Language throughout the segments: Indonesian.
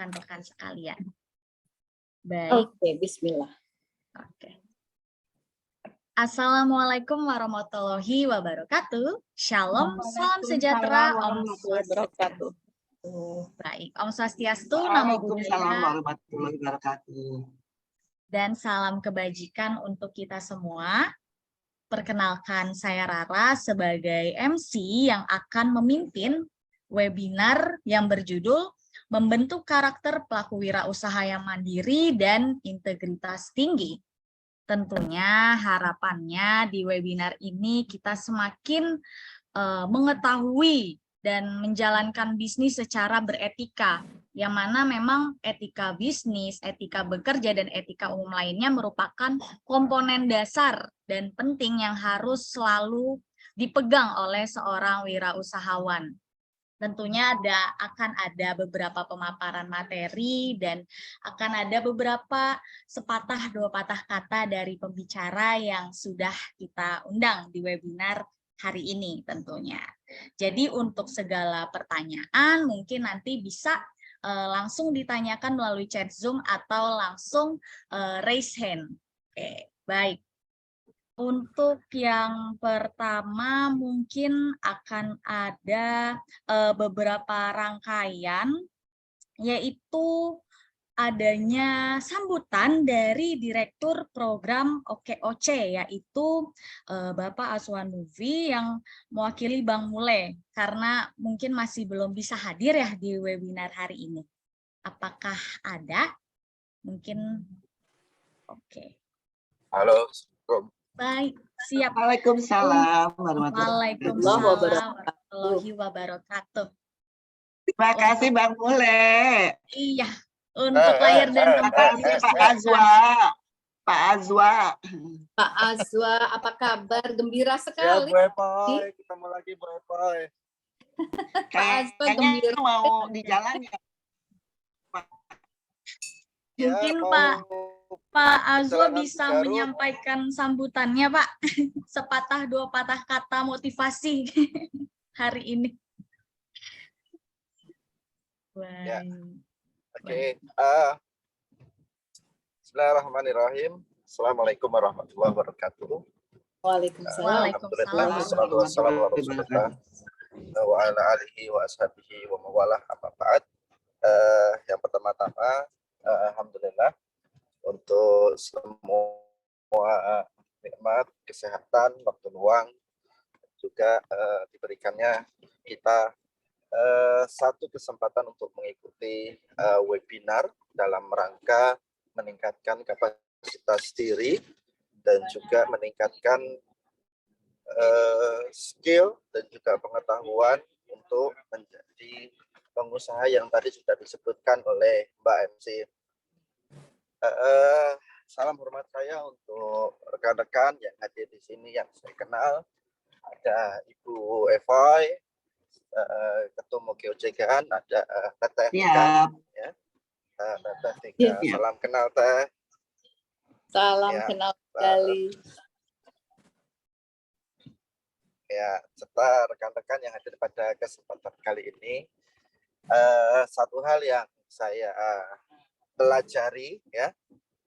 rekan-rekan sekalian. Baik. Oke, bismillah. Oke. Assalamualaikum warahmatullahi wabarakatuh. Shalom, salam sejahtera, Om Swastiastu. Baik, Om Swastiastu, Namo Waalaikumsalam Buddhaya, warahmatullahi wabarakatuh. dan salam kebajikan untuk kita semua. Perkenalkan, saya Rara sebagai MC yang akan memimpin webinar yang berjudul Membentuk Karakter Pelaku Wirausaha yang Mandiri dan Integritas Tinggi. Tentunya harapannya di webinar ini kita semakin mengetahui dan menjalankan bisnis secara beretika, yang mana memang etika bisnis, etika bekerja, dan etika umum lainnya merupakan komponen dasar dan penting yang harus selalu dipegang oleh seorang wirausahawan. Tentunya akan ada beberapa pemaparan materi dan akan ada beberapa sepatah dua patah kata dari pembicara yang sudah kita undang di webinar hari ini tentunya. Jadi untuk segala pertanyaan mungkin nanti bisa langsung ditanyakan melalui chat Zoom atau langsung raise hand. Oke, baik. Untuk yang pertama mungkin akan ada beberapa rangkaian, yaitu adanya sambutan dari Direktur Program OKOC, yaitu Bapak Azwan Lufi yang mewakili Bank Mule, karena mungkin masih belum bisa hadir ya di webinar hari ini. Apakah ada? Mungkin oke. Halo. Baik, siap. Waalaikumsalam warahmatullahi wabarakatuh. Terima kasih Bang Mule. Iya, untuk layar dan tempat Pak Azwa. Pak Azwa. Pak Azwa, apa kabar? Gembira Ya, sekali. Bu Epoy, ketemu lagi Bu Epoy. Pak Azwa Kayaknya gembira. mau di jalan ya. Mungkin Ya, Pak Azwa perjalanan bisa Garut. menyampaikan sambutannya, Pak. Sepatah dua patah kata motivasi hari ini. Ya. Baik. Oke. Bismillahirrahmanirrahim. Assalamualaikum warahmatullahi wabarakatuh. Waalaikumsalam. Alhamdulillah, wassalatu wassalamu ala Rasulillah wa ala alihi wa ashabihi wa mawalah, amma ba'd. Yang pertama-tama, alhamdulillah untuk semua nikmat kesehatan, waktu luang juga diberikannya kita satu kesempatan untuk mengikuti webinar dalam rangka meningkatkan kapasitas diri dan juga meningkatkan skill dan juga pengetahuan untuk menjadi pengusaha yang tadi sudah disebutkan oleh Mbak MC. Salam hormat saya untuk rekan-rekan yang hadir di sini yang saya kenal. Ada Ibu Evoy, Ketua OKOC-an, ada Teteh Tika, ya. Teteh Tika, salam kenal Teh. Salam Ya, kenal sekali. Ya, serta rekan-rekan yang hadir pada kesempatan kali ini. Satu hal yang saya pelajari ya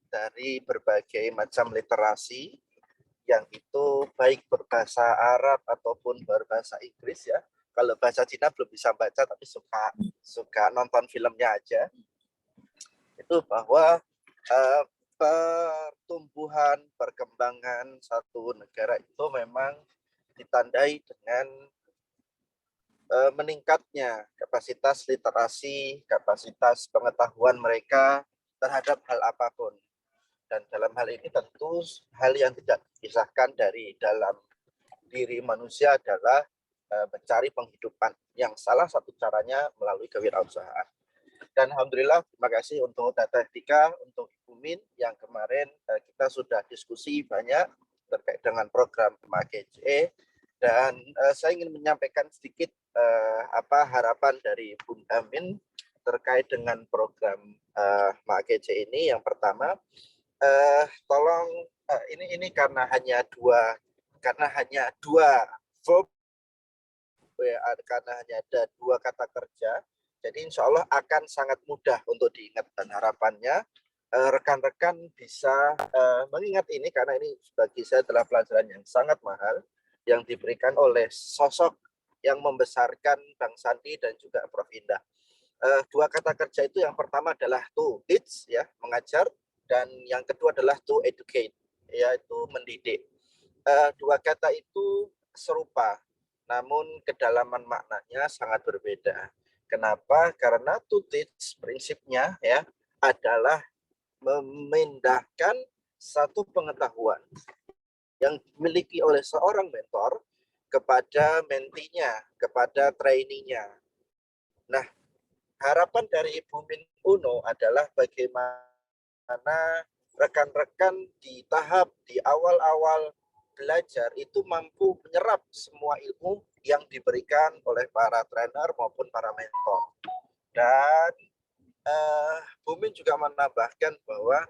dari berbagai macam literasi yang itu baik berbahasa Arab ataupun berbahasa Inggris ya. Kalau bahasa Cina belum bisa baca tapi suka nonton filmnya aja. Itu bahwa pertumbuhan perkembangan satu negara itu memang ditandai dengan meningkatnya kapasitas literasi, kapasitas pengetahuan mereka terhadap hal apapun. Dan dalam hal ini tentu hal yang tidak dipisahkan dari dalam diri manusia adalah mencari penghidupan, yang salah satu caranya melalui kewirausahaan. Dan alhamdulillah terima kasih untuk Teteh Tika, untuk Ibu Min yang kemarin kita sudah diskusi banyak terkait dengan program MAKC, dan saya ingin menyampaikan sedikit harapan dari Bung Amin terkait dengan program MAKC ini. Yang pertama, tolong ini karena hanya dua verb, karena hanya ada dua kata kerja, Jadi insya Allah akan sangat mudah untuk diingat, dan harapannya rekan-rekan bisa mengingat ini, karena ini bagi saya adalah pelajaran yang sangat mahal yang diberikan oleh sosok yang membesarkan Bang Sandi dan juga Prof. Indah. Dua kata kerja itu, yang pertama adalah to teach, ya, mengajar, dan yang kedua adalah to educate, yaitu mendidik. Dua kata itu serupa, namun kedalaman maknanya sangat berbeda. Kenapa? Karena to teach prinsipnya, ya, adalah memindahkan satu pengetahuan yang dimiliki oleh seorang mentor kepada mentinya, kepada trainee-nya. Nah, harapan dari Ibu Min Uno adalah bagaimana rekan-rekan di tahap di awal-awal belajar itu mampu menyerap semua ilmu yang diberikan oleh para trainer maupun para mentor. Dan Bu Min juga menambahkan bahwa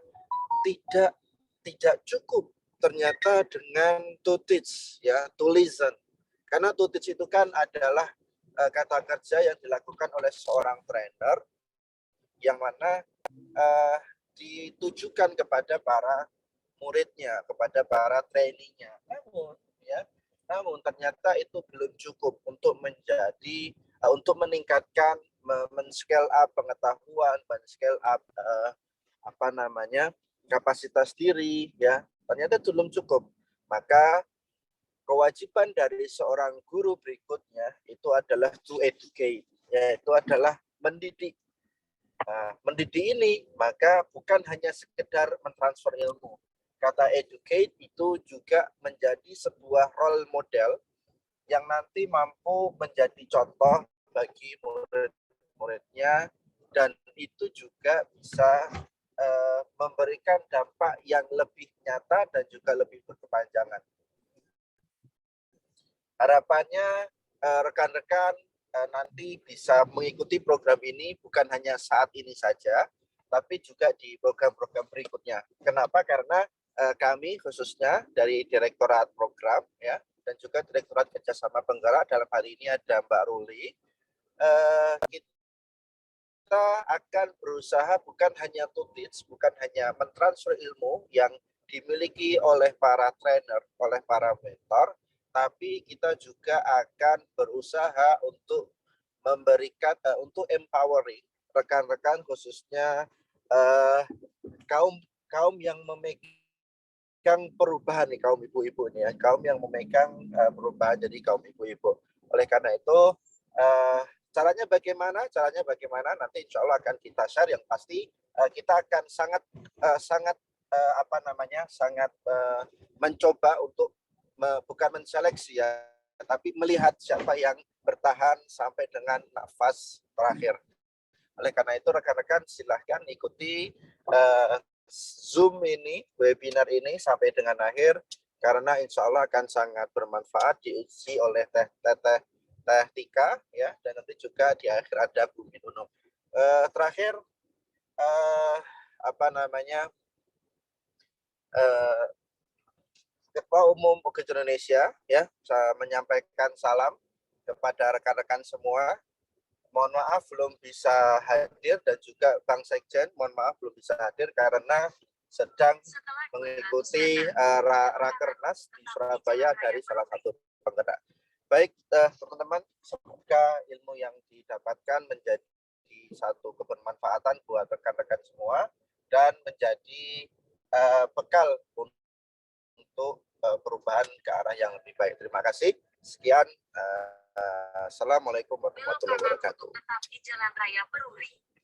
tidak cukup ternyata dengan to teach, ya, to listen. Karena to teach itu kan adalah kata kerja yang dilakukan oleh seorang trainer yang mana ditujukan kepada para muridnya, kepada para trainee-nya. Namun ternyata itu belum cukup untuk untuk meningkatkan, men-scale up pengetahuan, men-scale up kapasitas diri, ya. Ternyata belum cukup. Maka kewajiban dari seorang guru berikutnya itu adalah to educate, yaitu adalah mendidik. Nah, mendidik ini maka bukan hanya sekedar mentransfer ilmu. Kata educate itu juga menjadi sebuah role model yang nanti mampu menjadi contoh bagi murid-muridnya, dan itu juga bisa memberikan dampak yang lebih nyata dan juga lebih berkepanjangan. Harapannya rekan-rekan nanti bisa mengikuti program ini bukan hanya saat ini saja, tapi juga di program-program berikutnya. Kenapa? Karena kami khususnya dari Direktorat Program, ya, dan juga Direktorat Kerjasama Penggerak, dalam hari ini ada Mbak Ruli, kita akan berusaha bukan hanya to teach, bukan hanya mentransfer ilmu yang dimiliki oleh para trainer, oleh para mentor, tapi kita juga akan berusaha untuk memberikan, untuk empowering rekan-rekan, khususnya kaum yang memegang perubahan nih, kaum ibu-ibu nih, ya, kaum yang memegang perubahan jadi kaum ibu-ibu. Oleh karena itu, caranya bagaimana? Nanti insya Allah akan kita share. Yang pasti kita akan sangat mencoba untuk bukan menseleksi, ya, tapi melihat siapa yang bertahan sampai dengan nafas terakhir. Oleh karena itu rekan-rekan silahkan ikuti Zoom ini, webinar ini sampai dengan akhir, karena insya Allah akan sangat bermanfaat, diisi oleh Teh Tika, ya, dan nanti juga di akhir ada Bu Min Uno. Terakhir, Ketua Umum UGJ Indonesia, ya, saya menyampaikan salam kepada rekan-rekan semua. Mohon maaf belum bisa hadir, dan juga Bang Sekjen mohon maaf belum bisa hadir karena sedang mengikuti Rakernas di Surabaya dari salah satu penggerak. Baik, teman-teman, semoga ilmu yang didapatkan menjadi satu kebermanfaatan buat rekan-rekan semua dan menjadi bekal untuk perubahan ke arah yang lebih baik. Terima kasih. Sekian. Assalamualaikum warahmatullahi wabarakatuh.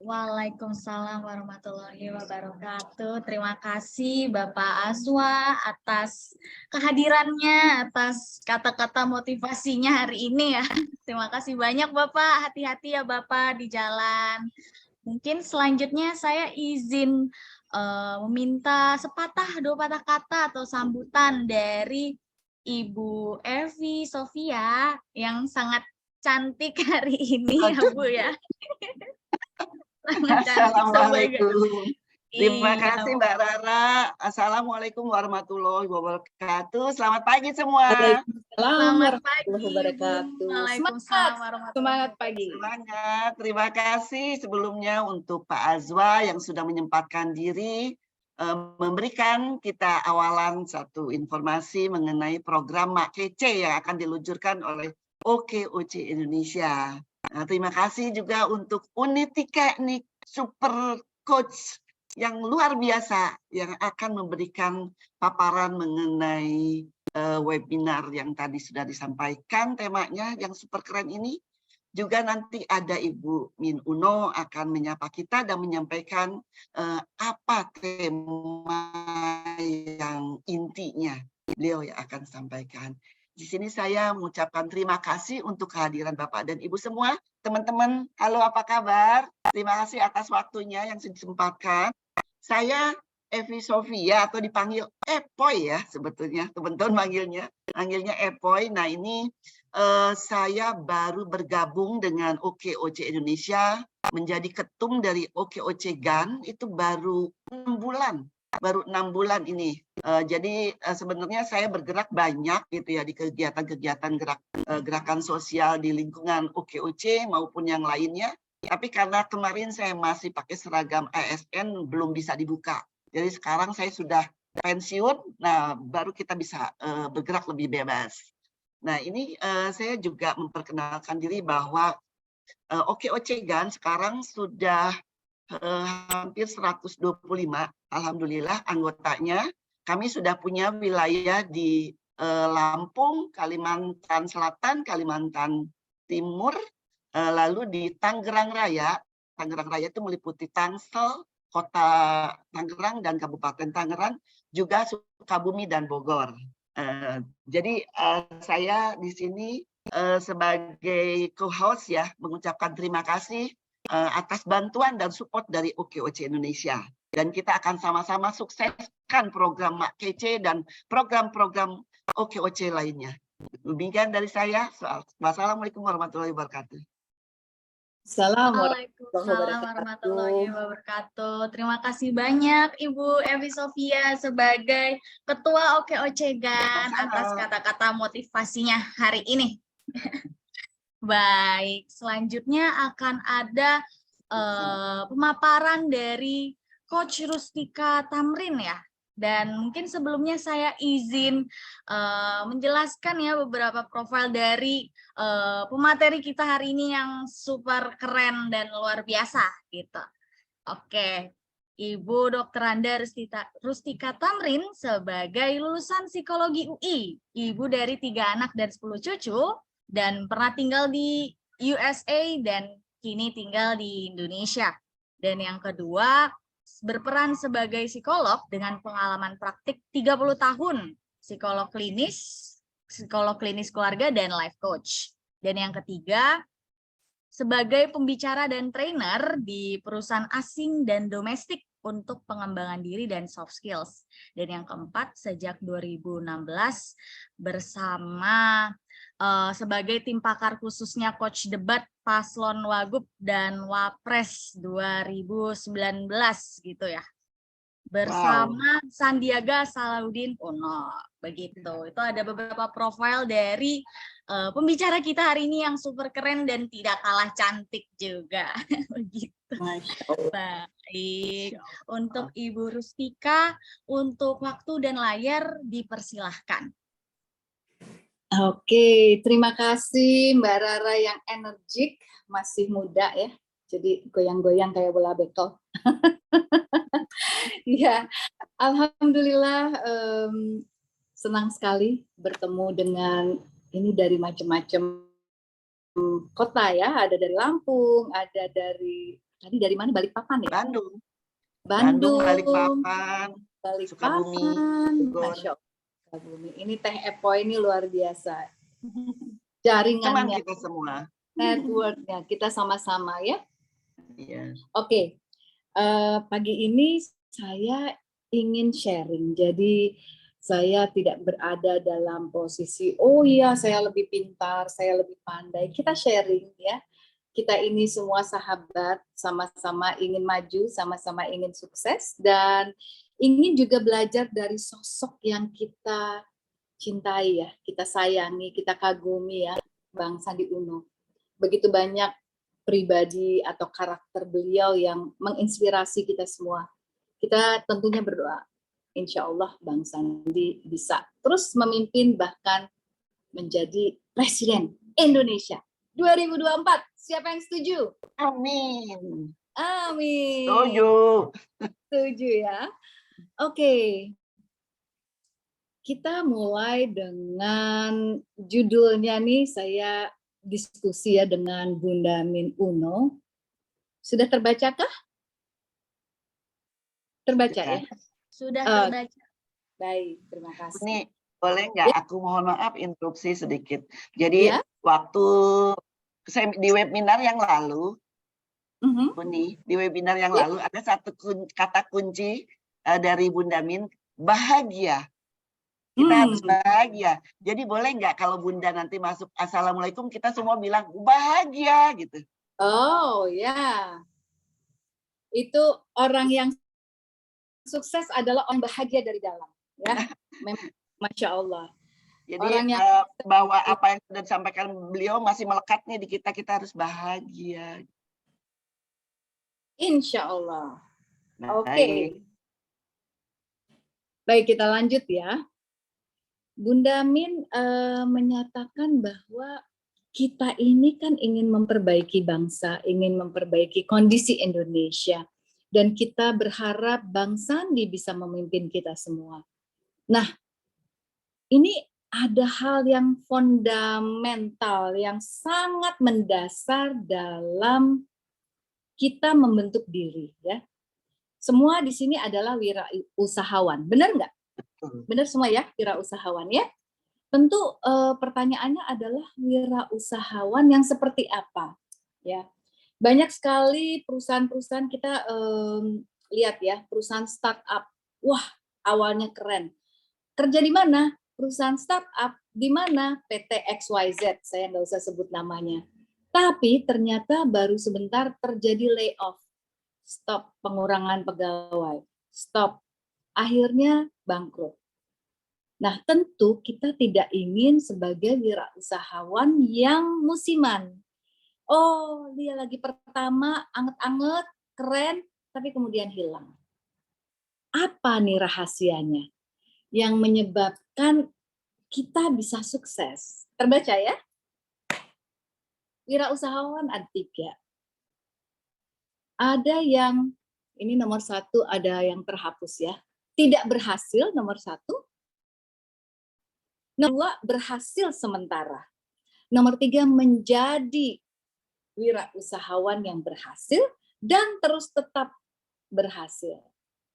Waalaikumsalam warahmatullahi wabarakatuh. Terima kasih Bapak Azwa atas kehadirannya, atas kata-kata motivasinya hari ini, ya. Terima kasih banyak Bapak. Hati-hati ya Bapak di jalan. Mungkin selanjutnya saya izin meminta sepatah dua patah kata atau sambutan dari Ibu Evi Sofia yang sangat cantik hari ini, ya Bu, ya. Assalamualaikum. Terima Iya. kasih Mbak Rara. Assalamualaikum warahmatullahi wabarakatuh. Selamat pagi semua. Waalaikumsalam Selamat pagi, warahmatullahi Ibu. wabarakatuh. Waalaikumsalam warahmatullahi Semangat pagi. Semangat. Terima kasih sebelumnya untuk Pak Azwa yang sudah menyempatkan diri memberikan kita awalan satu informasi mengenai program Mak Kece yang akan diluncurkan oleh OKOC Indonesia. Nah, terima kasih juga untuk unit teknik Super Coach yang luar biasa yang akan memberikan paparan mengenai webinar yang tadi sudah disampaikan temanya yang super keren ini. Juga nanti ada Ibu Min Uno akan menyapa kita dan menyampaikan apa tema yang intinya beliau yang akan sampaikan. Di sini saya mengucapkan terima kasih untuk kehadiran Bapak dan Ibu semua. Teman-teman, halo apa kabar? Terima kasih atas waktunya yang disempatkan. Saya Evi Sofia atau dipanggil Epoy ya sebetulnya. Teman-teman manggilnya Epoy. Nah ini saya baru bergabung dengan OKOC Indonesia menjadi ketum dari OKOC GAN itu baru 6 bulan. Baru 6 bulan ini. Jadi sebenarnya saya bergerak banyak gitu ya di kegiatan-kegiatan gerakan sosial di lingkungan OKOC maupun yang lainnya. Tapi karena kemarin saya masih pakai seragam ASN belum bisa dibuka. Jadi sekarang saya sudah pensiun, nah baru kita bisa bergerak lebih bebas. Nah ini saya juga memperkenalkan diri bahwa OKOC GAN sekarang sudah hampir 125, alhamdulillah anggotanya. Kami sudah punya wilayah di Lampung, Kalimantan Selatan, Kalimantan Timur, lalu di Tangerang Raya. Tangerang Raya itu meliputi Tangsel, Kota Tangerang dan Kabupaten Tangerang, juga Sukabumi dan Bogor. Jadi saya di sini sebagai co-host ya mengucapkan terima kasih atas bantuan dan support dari OKOC Indonesia. Dan kita akan sama-sama sukseskan program Mak Kece dan program-program OKOC lainnya. Demikian dari saya. Wassalamualaikum warahmatullahi wabarakatuh. Waalaikumsalam warahmatullahi wabarakatuh. Terima kasih banyak Ibu Evi Sofia sebagai Ketua OKOC GAN atas kata-kata motivasinya hari ini. Baik, selanjutnya akan ada pemaparan dari Coach Rustika Tamrin ya. Dan mungkin sebelumnya saya izin menjelaskan ya beberapa profil dari pemateri kita hari ini yang super keren dan luar biasa gitu. Oke, Ibu Dr. Anda Rustika Tamrin sebagai lulusan psikologi UI, ibu dari 3 anak dan 10 cucu, dan pernah tinggal di USA dan kini tinggal di Indonesia. Dan yang kedua, berperan sebagai psikolog dengan pengalaman praktik 30 tahun, psikolog klinis keluarga, dan life coach. Dan yang ketiga, sebagai pembicara dan trainer di perusahaan asing dan domestik untuk pengembangan diri dan soft skills. Dan yang keempat, sejak 2016 bersama sebagai tim pakar khususnya coach debat paslon Wagub dan Wapres 2019 gitu ya. Bersama Sandiaga Salahuddin Uno. Begitu. Itu ada beberapa profil dari pembicara kita hari ini yang super keren dan tidak kalah cantik juga. Begitu. Baik. Untuk Ibu Rustika, untuk waktu dan layar dipersilahkan. Oke, terima kasih Mbak Rara yang energik, masih muda ya. Jadi goyang-goyang kayak bola bekel. Ya, alhamdulillah senang sekali bertemu dengan ini dari macam-macam kota ya. Ada dari Lampung, ada dari tadi dari mana? Balikpapan ya? Bandung, Balikpapan, Sukabumi, Masya Allah. Sukabumi. Ini Teh Epo ini luar biasa. Jaringannya. Teman kita semua. Networknya kita sama-sama ya. Iya. Oke. Pagi ini saya ingin sharing. Jadi saya tidak berada dalam posisi oh iya saya lebih pintar, saya lebih pandai. Kita sharing ya. kita ini semua sahabat, sama-sama ingin maju, sama-sama ingin sukses, dan ingin juga belajar dari sosok yang kita cintai ya, kita sayangi, kita kagumi ya, Bang Sandi Uno. Begitu banyak pribadi atau karakter beliau yang menginspirasi kita semua. Kita tentunya berdoa, insya Allah Bang Sandi bisa terus memimpin, bahkan menjadi Presiden Indonesia 2024. Siapa yang setuju? Amin. Amin. Setuju. Setuju ya. Oke. Kita mulai dengan judulnya nih, saya diskusi ya dengan Bunda Min Uno. Sudah terbacakah? Terbaca ya? Sudah terbaca. Baik, terima kasih. Ini boleh nggak aku mohon maaf interupsi sedikit. Jadi Ya. waktu saya di webinar yang lalu, di webinar yang lalu ada satu kata kunci dari Bunda Min, bahagia. Kita harus bahagia. Jadi boleh nggak kalau Bunda nanti masuk Assalamualaikum, kita semua bilang bahagia gitu. Oh ya. Itu orang yang sukses adalah orang bahagia dari dalam. Ya, Masya Allah. Jadi orang yang bahwa apa yang sudah disampaikan beliau masih melekat nih di kita, kita harus bahagia. Insya Allah. Nah, Oke. Baik, kita lanjut ya. Bunda Min menyatakan bahwa kita ini kan ingin memperbaiki bangsa, ingin memperbaiki kondisi Indonesia. Dan kita berharap Bang Sandi bisa memimpin kita semua. Nah, ini ada hal yang fundamental, yang sangat mendasar dalam kita membentuk diri. Ya. Semua di sini adalah wirausahawan, benar nggak? Benar semua ya, wirausahawan ya. Tentu pertanyaannya adalah wirausahawan yang seperti apa? Ya, banyak sekali perusahaan-perusahaan kita lihat ya, perusahaan startup. Wah, awalnya keren. Kerja di mana? Perusahaan startup di mana? PT XYZ, saya nggak usah sebut namanya. Tapi ternyata baru sebentar terjadi layoff, stop pengurangan pegawai, stop, akhirnya bangkrut. Nah, tentu kita tidak ingin sebagai wirausahawan yang musiman. Oh, dia lagi pertama, anget-anget, keren, tapi kemudian hilang. Apa nih rahasianya yang menyebabkan kita bisa sukses? Terbaca ya? Wirausahawan ada 3. Ada yang, ini nomor 1, ada yang terhapus ya. Tidak berhasil, nomor 1. Nomor 2, berhasil sementara. Nomor 3, menjadi wirausahawan yang berhasil dan terus tetap berhasil.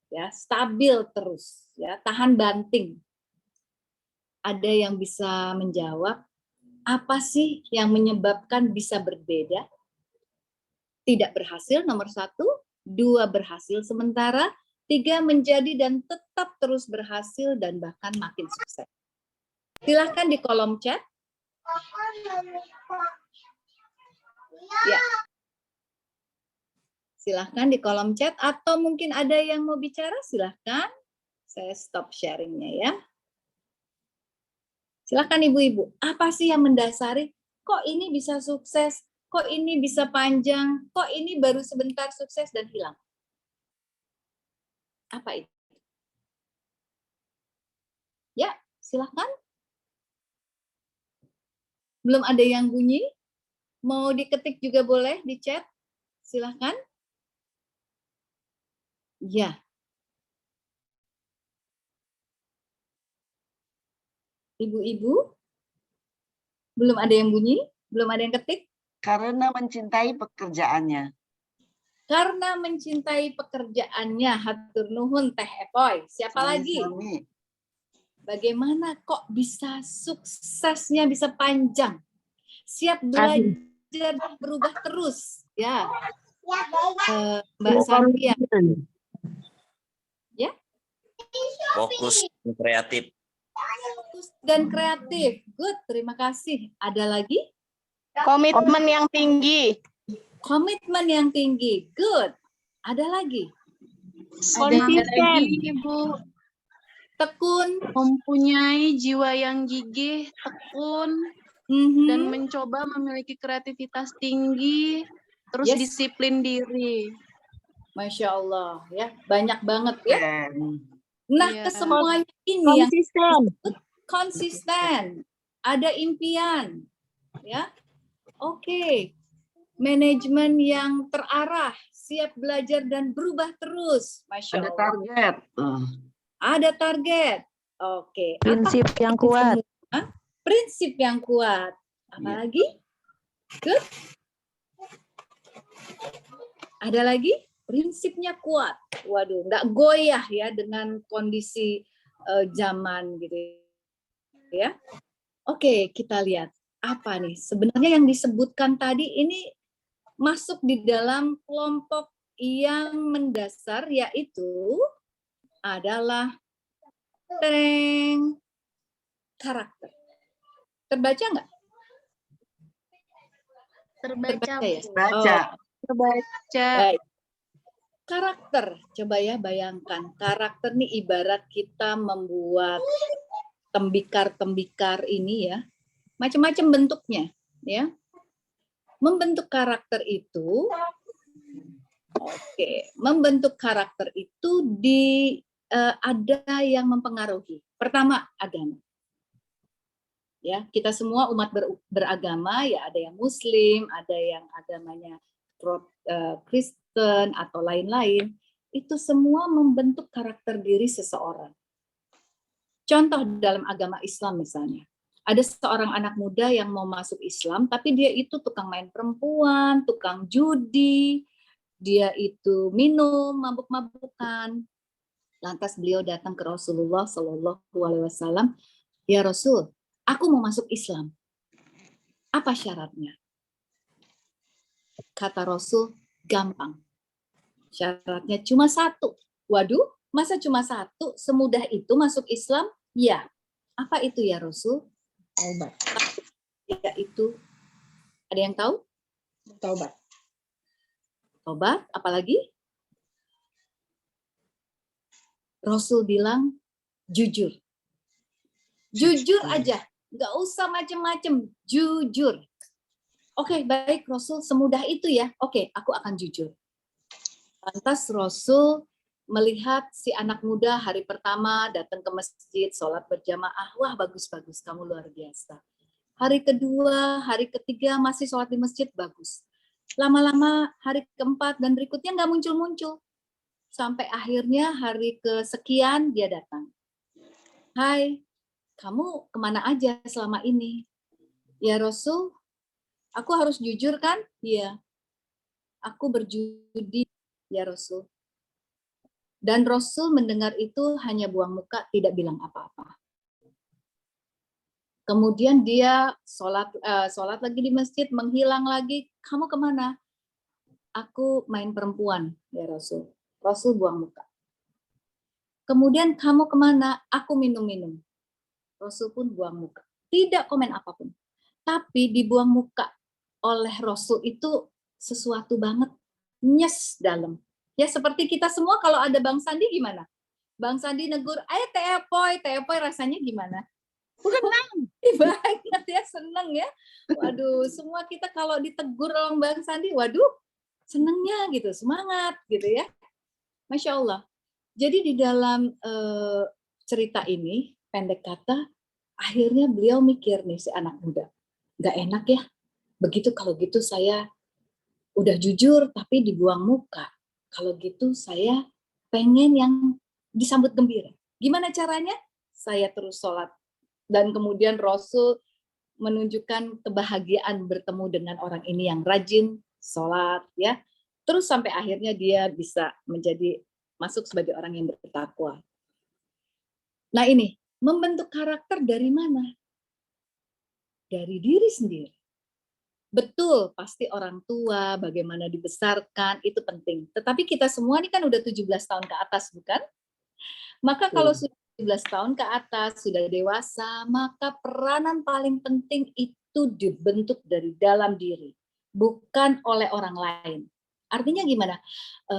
Ya, stabil terus, ya, tahan banting. Ada yang bisa menjawab, apa sih yang menyebabkan bisa berbeda? Tidak berhasil nomor 1, 2 berhasil sementara, 3 menjadi dan tetap terus berhasil dan bahkan makin sukses. Silahkan di kolom chat. Ya. Silahkan di kolom chat, atau mungkin ada yang mau bicara, silahkan. Saya stop sharingnya ya. Silahkan ibu-ibu, apa sih yang mendasari kok ini bisa sukses, kok ini bisa panjang, kok ini baru sebentar sukses dan hilang? Apa itu? Ya, silahkan. Belum ada yang bunyi? Mau diketik juga boleh di chat. Silahkan. Ya. Ibu-ibu, belum ada yang bunyi? Belum ada yang ketik? Karena mencintai pekerjaannya. Karena mencintai pekerjaannya. Hatur nuhun Teh Epoy. Siapa lagi? Bagaimana kok bisa suksesnya bisa panjang? Siap belajar dan berubah terus. Ya. Mbak Santia. Ya. Fokus kreatif. Fokus dan kreatif. Good, terima kasih. Ada lagi? Komitmen yang tinggi. Komitmen yang tinggi. Good. Ada lagi. Konsisten, Ibu. Tekun. Mempunyai jiwa yang gigih, tekun, Mhm. dan mencoba memiliki kreativitas tinggi, terus Yes. disiplin diri. Masya Allah, ya banyak banget ya. Keren. Nah, Iya. kesemuanya ini yang Konsisten. konsisten, ada impian, ya. Oke, manajemen yang terarah, siap belajar dan berubah terus, Masya Ada Allah. target. Ada target. Oke. Prinsip Apa yang itu kuat. semua? Prinsip yang kuat. Apalagi? Good. Ada lagi? Prinsipnya kuat. Waduh, nggak goyah ya dengan kondisi zaman gitu ya. Oke, kita lihat apa nih sebenarnya yang disebutkan tadi ini masuk di dalam kelompok yang mendasar, yaitu adalah karakter. Terbaca nggak? Terbaca, ya? Bu. Baca. Terbaca. Baik. Karakter, coba ya bayangkan. Karakter nih ibarat kita membuat tembikar-tembikar ini ya. Macam-macam bentuknya, ya. Membentuk karakter itu, membentuk karakter itu ada yang mempengaruhi. Pertama, agama. Ya, kita semua umat beragama, ya ada yang Muslim, ada yang agamanya Kristen atau lain-lain. Itu semua membentuk karakter diri seseorang. Contoh dalam agama Islam misalnya, ada seorang anak muda yang mau masuk Islam, tapi dia itu tukang main perempuan, tukang judi, dia itu minum, mabuk-mabukan. Lantas beliau datang ke Rasulullah SAW, ya Rasul, aku mau masuk Islam. Apa syaratnya? Kata Rasul, gampang. Syaratnya cuma satu. Waduh, masa cuma satu? Semudah itu masuk Islam? Ya. Apa itu ya Rasul? Taubat. Yaitu, ada yang tahu? Taubat. Taubat, apalagi? Rasul bilang, jujur. Jujur aja, nggak usah macem-macem, jujur. Oke, baik Rasul, semudah itu ya. Oke, aku akan jujur. Lantas Rasul melihat si anak muda hari pertama datang ke masjid, sholat berjamaah, wah bagus-bagus, kamu luar biasa. Hari kedua, hari ketiga masih sholat di masjid, bagus. Lama-lama hari keempat dan berikutnya nggak muncul-muncul. Sampai akhirnya hari kesekian dia datang. Hai, kamu kemana aja selama ini? Ya Rasul, aku harus jujur kan? Iya. Aku berjudi, ya Rasul. Dan Rasul mendengar itu hanya buang muka, tidak bilang apa-apa. Kemudian dia sholat lagi di masjid, menghilang lagi. Kamu kemana? Aku main perempuan, ya Rasul. Rasul buang muka. Kemudian kamu kemana? Aku minum-minum. Rasul pun buang muka. Tidak komen apapun. Tapi dibuang muka oleh Rasul itu sesuatu banget. Nyes dalam. Ya seperti kita semua kalau ada Bang Sandi gimana? Bang Sandi negur, ayo tepoy rasanya gimana? Senang. Banget ya, seneng ya. Waduh, semua kita kalau ditegur oleh Bang Sandi, waduh, senengnya gitu, semangat gitu ya. Masya Allah. Jadi di dalam cerita ini, pendek kata, akhirnya beliau mikir nih si anak muda, nggak enak ya, begitu kalau gitu saya udah jujur tapi dibuang muka. Kalau gitu saya pengen yang disambut gembira. Gimana caranya? Saya terus sholat. Dan kemudian Rasul menunjukkan kebahagiaan bertemu dengan orang ini yang rajin sholat, ya. Terus sampai akhirnya dia bisa masuk sebagai orang yang bertakwa. Nah ini, membentuk karakter dari mana? Dari diri sendiri. Betul, pasti orang tua, bagaimana dibesarkan, itu penting. Tetapi kita semua ini kan udah 17 tahun ke atas, bukan? Maka kalau sudah 17 tahun ke atas, sudah dewasa, maka peranan paling penting itu dibentuk dari dalam diri. bukan oleh orang lain. Artinya gimana?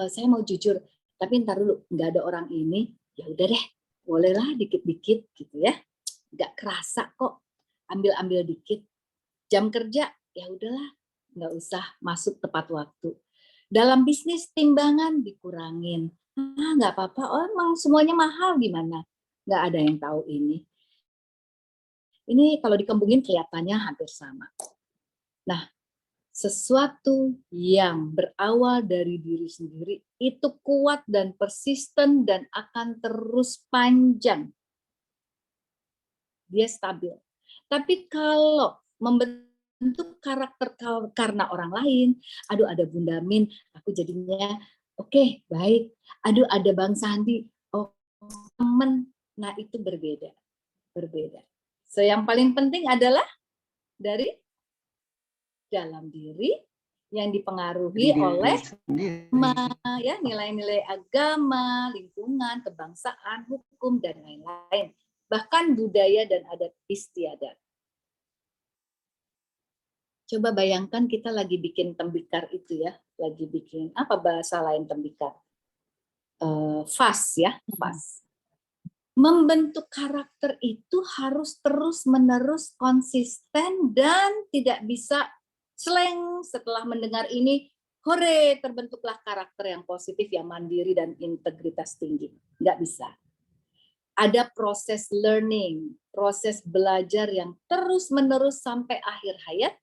Saya mau jujur, tapi ntar dulu nggak ada orang ini, ya udah deh, bolehlah dikit-dikit gitu ya. Nggak kerasa kok, ambil-ambil dikit. Jam kerja, ya udahlah, nggak usah masuk tepat waktu. Dalam bisnis timbangan dikurangin. Nggak apa-apa, oh emang semuanya mahal gimana? Nggak ada yang tahu ini. Ini kalau dikembungin kelihatannya hampir sama. Nah, sesuatu yang berawal dari diri sendiri itu kuat dan persisten dan akan terus panjang. Dia stabil. Tapi kalau membentuk karakter karena orang lain, aduh ada Bunda Min, aku jadinya oke, baik. Aduh ada Bang Sandi, oh temen. Nah itu berbeda. So yang paling penting adalah dari dalam diri yang dipengaruhi oleh ya nilai-nilai agama, lingkungan, kebangsaan, hukum dan lain-lain, bahkan budaya dan adat istiadat. Coba bayangkan kita lagi bikin tembikar itu ya, lagi bikin apa bahasa lain tembikar? Vas ya, vas. Membentuk karakter itu harus terus-menerus konsisten dan tidak bisa seleng setelah mendengar ini, hore terbentuklah karakter yang positif, yang mandiri dan integritas tinggi. Nggak bisa. Ada proses learning, proses belajar yang terus-menerus sampai akhir hayat,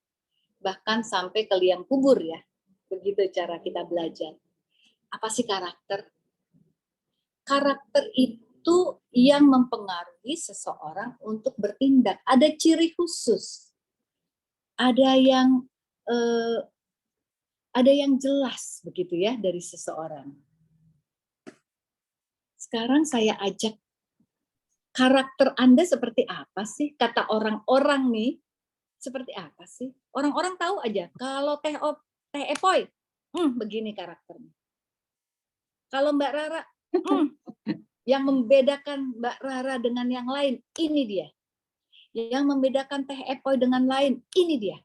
bahkan sampai ke liang kubur ya. Begitu cara kita belajar. Apa sih karakter? Karakter itu yang mempengaruhi seseorang untuk bertindak. Ada ciri khusus, ada yang jelas begitu ya dari seseorang. Sekarang saya ajak, karakter Anda seperti apa sih? Kata orang-orang nih, seperti apa sih? Orang-orang tahu aja kalau Teh Epoy, begini karakternya. Kalau Mbak Rara, yang membedakan Mbak Rara dengan yang lain, ini dia. Yang membedakan Teh Epoy dengan lain, ini dia.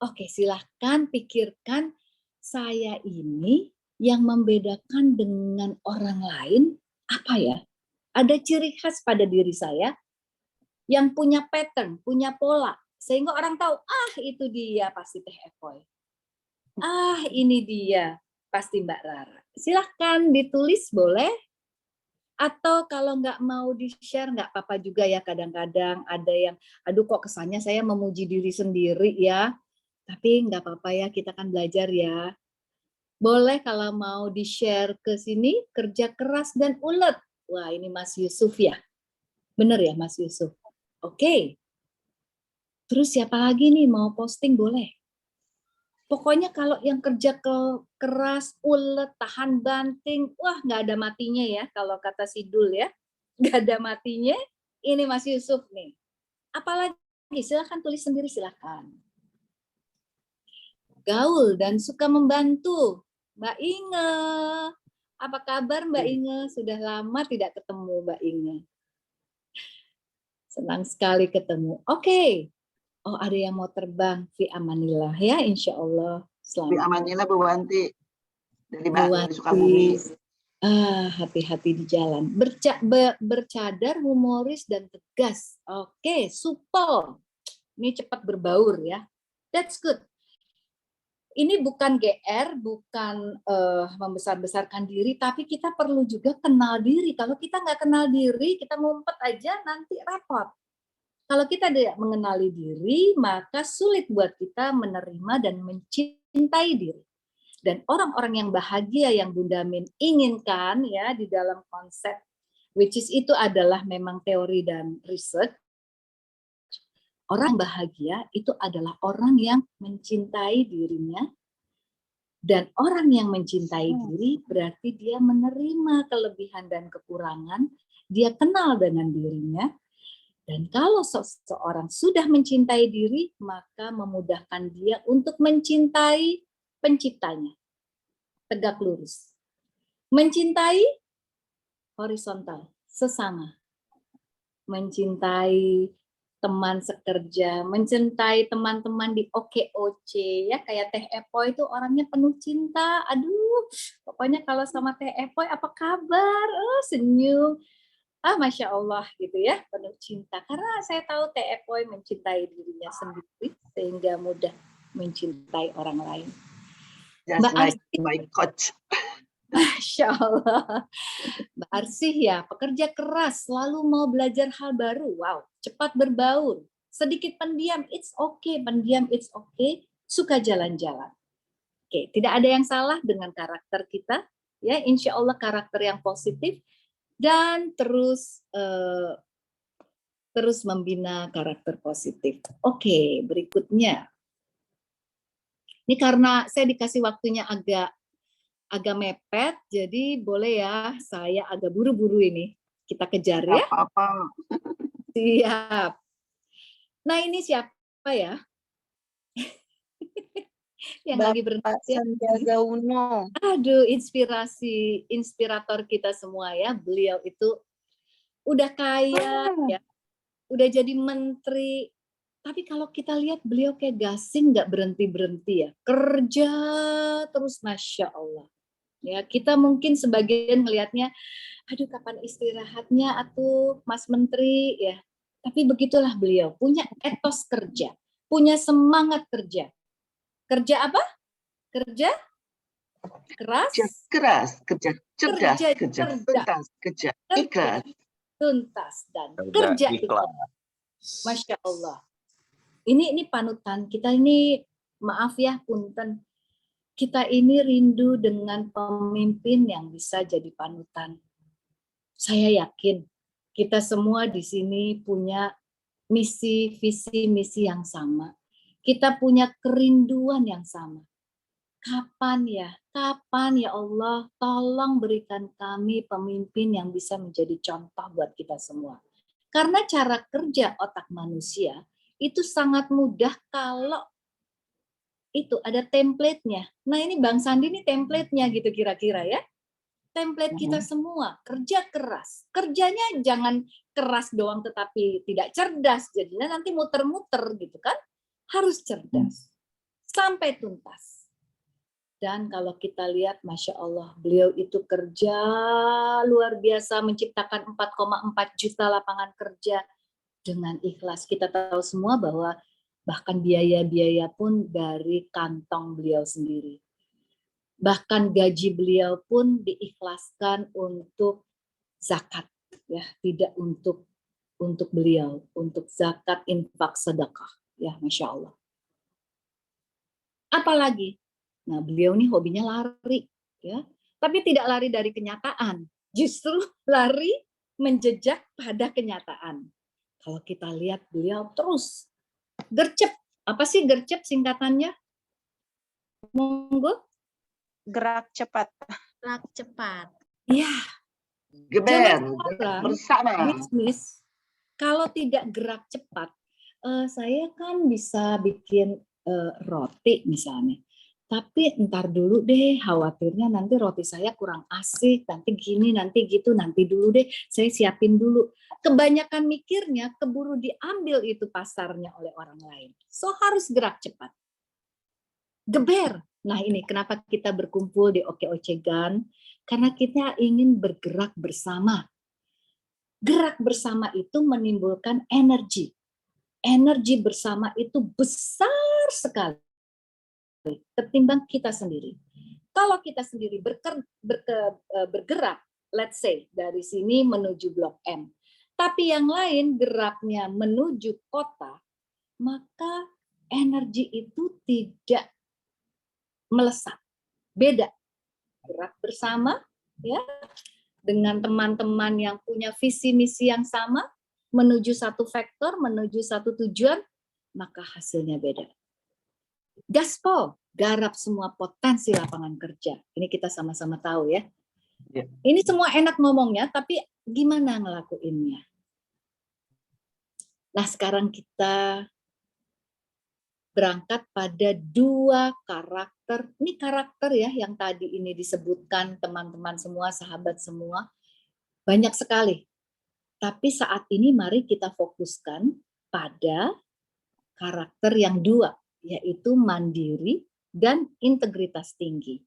Oke, silahkan pikirkan, saya ini yang membedakan dengan orang lain, apa ya? Ada ciri khas pada diri saya, yang punya pattern, punya pola, sehingga orang tahu, itu dia pasti Teh Epoy. Ini dia, pasti Mbak Rara. Silahkan ditulis boleh, atau kalau nggak mau di-share nggak apa-apa juga ya. Kadang-kadang ada yang, aduh kok kesannya saya memuji diri sendiri ya. Tapi nggak apa-apa ya, kita kan belajar ya. Boleh kalau mau di-share ke sini, kerja keras dan ulet. Wah ini Mas Yusuf ya. Bener ya Mas Yusuf? Oke. Terus siapa lagi nih mau posting boleh? Pokoknya kalau yang kerja keras, ulet, tahan banting, wah nggak ada matinya ya kalau kata Sidul ya. Nggak ada matinya, ini Mas Yusuf nih. Apalagi, silahkan tulis sendiri, silahkan. Gaul dan suka membantu. Mbak Inge, apa kabar Mbak Inge? Sudah lama tidak ketemu Mbak Inge. Senang sekali ketemu. Oke. Oh ada yang mau terbang, fi amanillah ya, insya Allah. Selamat. Fi amanillah Bu Wanti dari Sukabumi. Hati-hati di jalan. Bercadar, humoris dan tegas. Oke, supel. Ini cepat berbaur ya. That's good. Ini bukan GR, bukan membesar-besarkan diri, tapi kita perlu juga kenal diri. Kalau kita nggak kenal diri, kita ngumpet aja nanti repot. Kalau kita tidak mengenali diri, maka sulit buat kita menerima dan mencintai diri. Dan orang-orang yang bahagia yang Bunda Min inginkan ya di dalam konsep, which is itu adalah memang teori dan research, orang bahagia itu adalah orang yang mencintai dirinya, dan orang yang mencintai diri berarti dia menerima kelebihan dan kekurangan, dia kenal dengan dirinya. Dan kalau seseorang sudah mencintai diri, maka memudahkan dia untuk mencintai penciptanya. Tegak lurus. Mencintai horizontal, sesama. Mencintai teman sekerja, mencintai teman-teman di OKOC ya, kayak Teh Epoy itu orangnya penuh cinta. Aduh, pokoknya kalau sama Teh Epoy apa kabar? Oh, senyum. Masya Allah gitu ya, penuh cinta. Karena saya tahu Teh Epoy mencintai dirinya sendiri sehingga mudah mencintai orang lain. Just Mbak like Arsy, my coach. Masya Allah. Mbak Arsy ya, pekerja keras, selalu mau belajar hal baru. Wow, cepat berbaur. Sedikit pendiam, it's okay. Pendiam, it's okay. Suka jalan-jalan. Oke, tidak ada yang salah dengan karakter kita. Ya, insya Allah karakter yang positif. Dan terus membina karakter positif. Oke, berikutnya. Ini karena saya dikasih waktunya agak mepet, jadi boleh ya saya agak buru-buru ini. Kita kejar ya. Apa-apa. Siap. Nah ini siapa ya? Yang lagi Bapak bernasib. Sandiaga Uno. Aduh, inspirator kita semua ya. Beliau itu udah kaya, ya, udah jadi menteri. Tapi kalau kita lihat beliau kayak gasing, nggak berhenti-berhenti ya. Kerja terus, Masya Allah. Ya, kita mungkin sebagian melihatnya, aduh kapan istirahatnya atuh Mas Menteri ya. Tapi begitulah beliau, punya etos kerja, punya semangat kerja. Kerja apa? Kerja keras, Kerja keras, kerja cerdas, kerja kerja cerdas, tuntas, kerja ikhlas. tuntas, dan kerja ikhlas. Masya Allah. Ini panutan kita ini, maaf ya punten. Kita ini rindu dengan pemimpin yang bisa jadi panutan. Saya yakin kita semua di sini punya misi, visi, misi yang sama. Kita punya kerinduan yang sama. Kapan ya Allah, tolong berikan kami pemimpin yang bisa menjadi contoh buat kita semua. Karena cara kerja otak manusia itu sangat mudah kalau itu ada template-nya. Nah ini Bang Sandi ini template-nya gitu kira-kira ya. Template kita semua, kerja keras. Kerjanya jangan keras doang tetapi tidak cerdas. Jadinya nanti muter-muter gitu kan. Harus cerdas. Sampai tuntas. Dan kalau kita lihat, Masya Allah, beliau itu kerja luar biasa menciptakan 4,4 juta lapangan kerja dengan ikhlas. Kita tahu semua bahwa bahkan biaya-biaya pun dari kantong beliau sendiri. Bahkan gaji beliau pun diikhlaskan untuk zakat, ya, tidak untuk beliau, untuk zakat, infak, sedekah, ya, Masya Allah. Apalagi, nah beliau ini hobinya lari, ya, tapi tidak lari dari kenyataan, justru lari menjejak pada kenyataan. Kalau kita lihat beliau terus gercep. Apa sih gercep singkatannya? Monggo. Gerak cepat. Gerak cepat. Iya. Geber, Sekarang, bersama. bisnis, kalau tidak gerak cepat, saya kan bisa bikin roti misalnya. Tapi ntar dulu deh, khawatirnya nanti roti saya kurang asik, nanti gini, nanti gitu, nanti dulu deh, saya siapin dulu. Kebanyakan mikirnya keburu diambil itu pasarnya oleh orang lain. So harus gerak cepat. Geber. Nah ini kenapa kita berkumpul di OKOC GAN, karena kita ingin bergerak bersama. Gerak bersama itu menimbulkan energi. Energi bersama itu besar sekali ketimbang kita sendiri. Kalau kita sendiri bergerak, let's say dari sini menuju Blok M, tapi yang lain geraknya menuju kota, maka energi itu tidak melesat. Beda. Gerak bersama, ya, dengan teman-teman yang punya visi misi yang sama, menuju satu vektor, menuju satu tujuan, maka hasilnya beda. Gaspol, garap semua potensi lapangan kerja. Ini kita sama-sama tahu ya. Ini semua enak ngomongnya, tapi gimana ngelakuinnya? Nah sekarang kita berangkat pada dua karakter. Ini karakter ya yang tadi ini disebutkan teman-teman semua, sahabat semua. Banyak sekali. Tapi saat ini mari kita fokuskan pada karakter yang dua, yaitu mandiri dan integritas tinggi.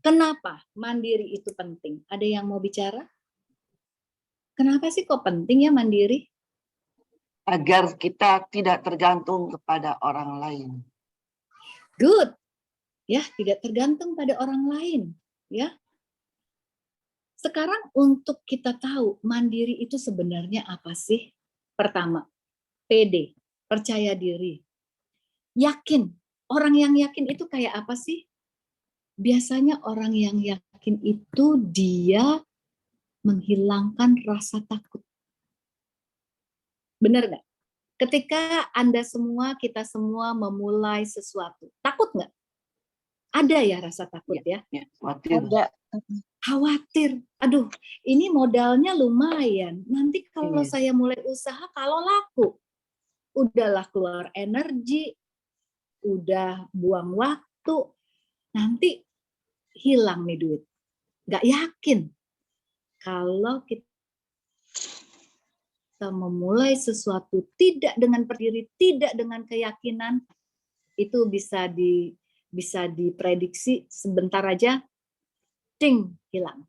Kenapa mandiri itu penting? Ada yang mau bicara? Kenapa sih kok penting ya mandiri? Agar kita tidak tergantung kepada orang lain. Good. Ya, tidak tergantung pada orang lain, ya. Sekarang untuk kita tahu mandiri itu sebenarnya apa sih? Pertama, pede, percaya diri. Yakin. Orang yang yakin itu kayak apa sih? Biasanya orang yang yakin itu dia menghilangkan rasa takut. Benar nggak? Ketika Anda semua, kita semua memulai sesuatu, takut nggak? Ada ya rasa takut ya? Khawatir. Khawatir. Aduh, ini modalnya lumayan. Nanti kalau Iya. saya mulai usaha, kalau laku, udahlah keluar energi, udah buang waktu, nanti hilang nih duit. Nggak yakin. Kalau kita memulai sesuatu tidak dengan berdiri, tidak dengan keyakinan, itu bisa diprediksi sebentar aja, ting, hilang.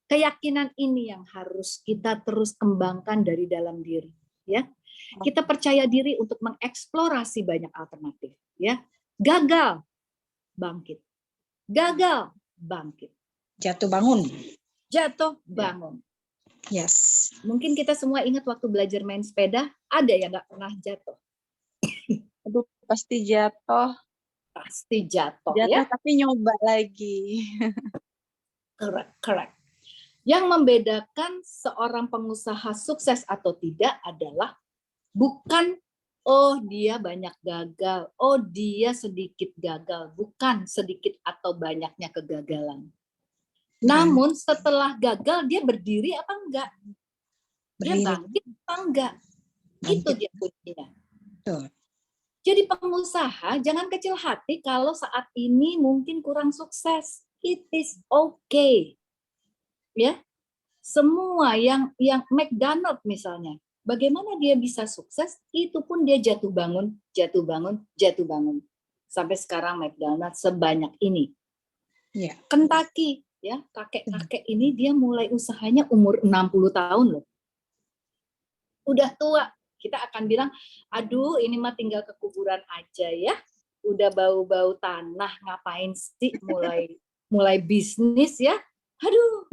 Keyakinan ini yang harus kita terus kembangkan dari dalam diri, ya. Kita percaya diri untuk mengeksplorasi banyak alternatif, ya. Gagal, bangkit. Gagal, bangkit. Jatuh bangun. Jatuh, bangun. Yes. Mungkin kita semua ingat waktu belajar main sepeda, ada yang nggak pernah jatuh. Aduh, pasti jatuh. Pasti jatuh, Jatuh ya. tapi nyoba lagi. Correct. Yang membedakan seorang pengusaha sukses atau tidak adalah bukan oh dia banyak gagal, oh dia sedikit gagal, bukan sedikit atau banyaknya kegagalan. Namun setelah gagal dia berdiri apa enggak? Dia Berdiri. bangkit apa enggak? Itu dia kuncinya. Betul. Jadi pengusaha jangan kecil hati kalau saat ini mungkin kurang sukses. It is okay. Ya. Semua yang McDonald misalnya, bagaimana dia bisa sukses? Itu pun dia jatuh bangun. Sampai sekarang McDonald sebanyak ini. Iya. Kentucky, ya, kakek-kakek ini dia mulai usahanya umur 60 tahun loh. Udah tua, kita akan bilang, aduh ini mah tinggal ke kuburan aja ya. Udah bau-bau tanah, ngapain sih mulai bisnis ya? Aduh,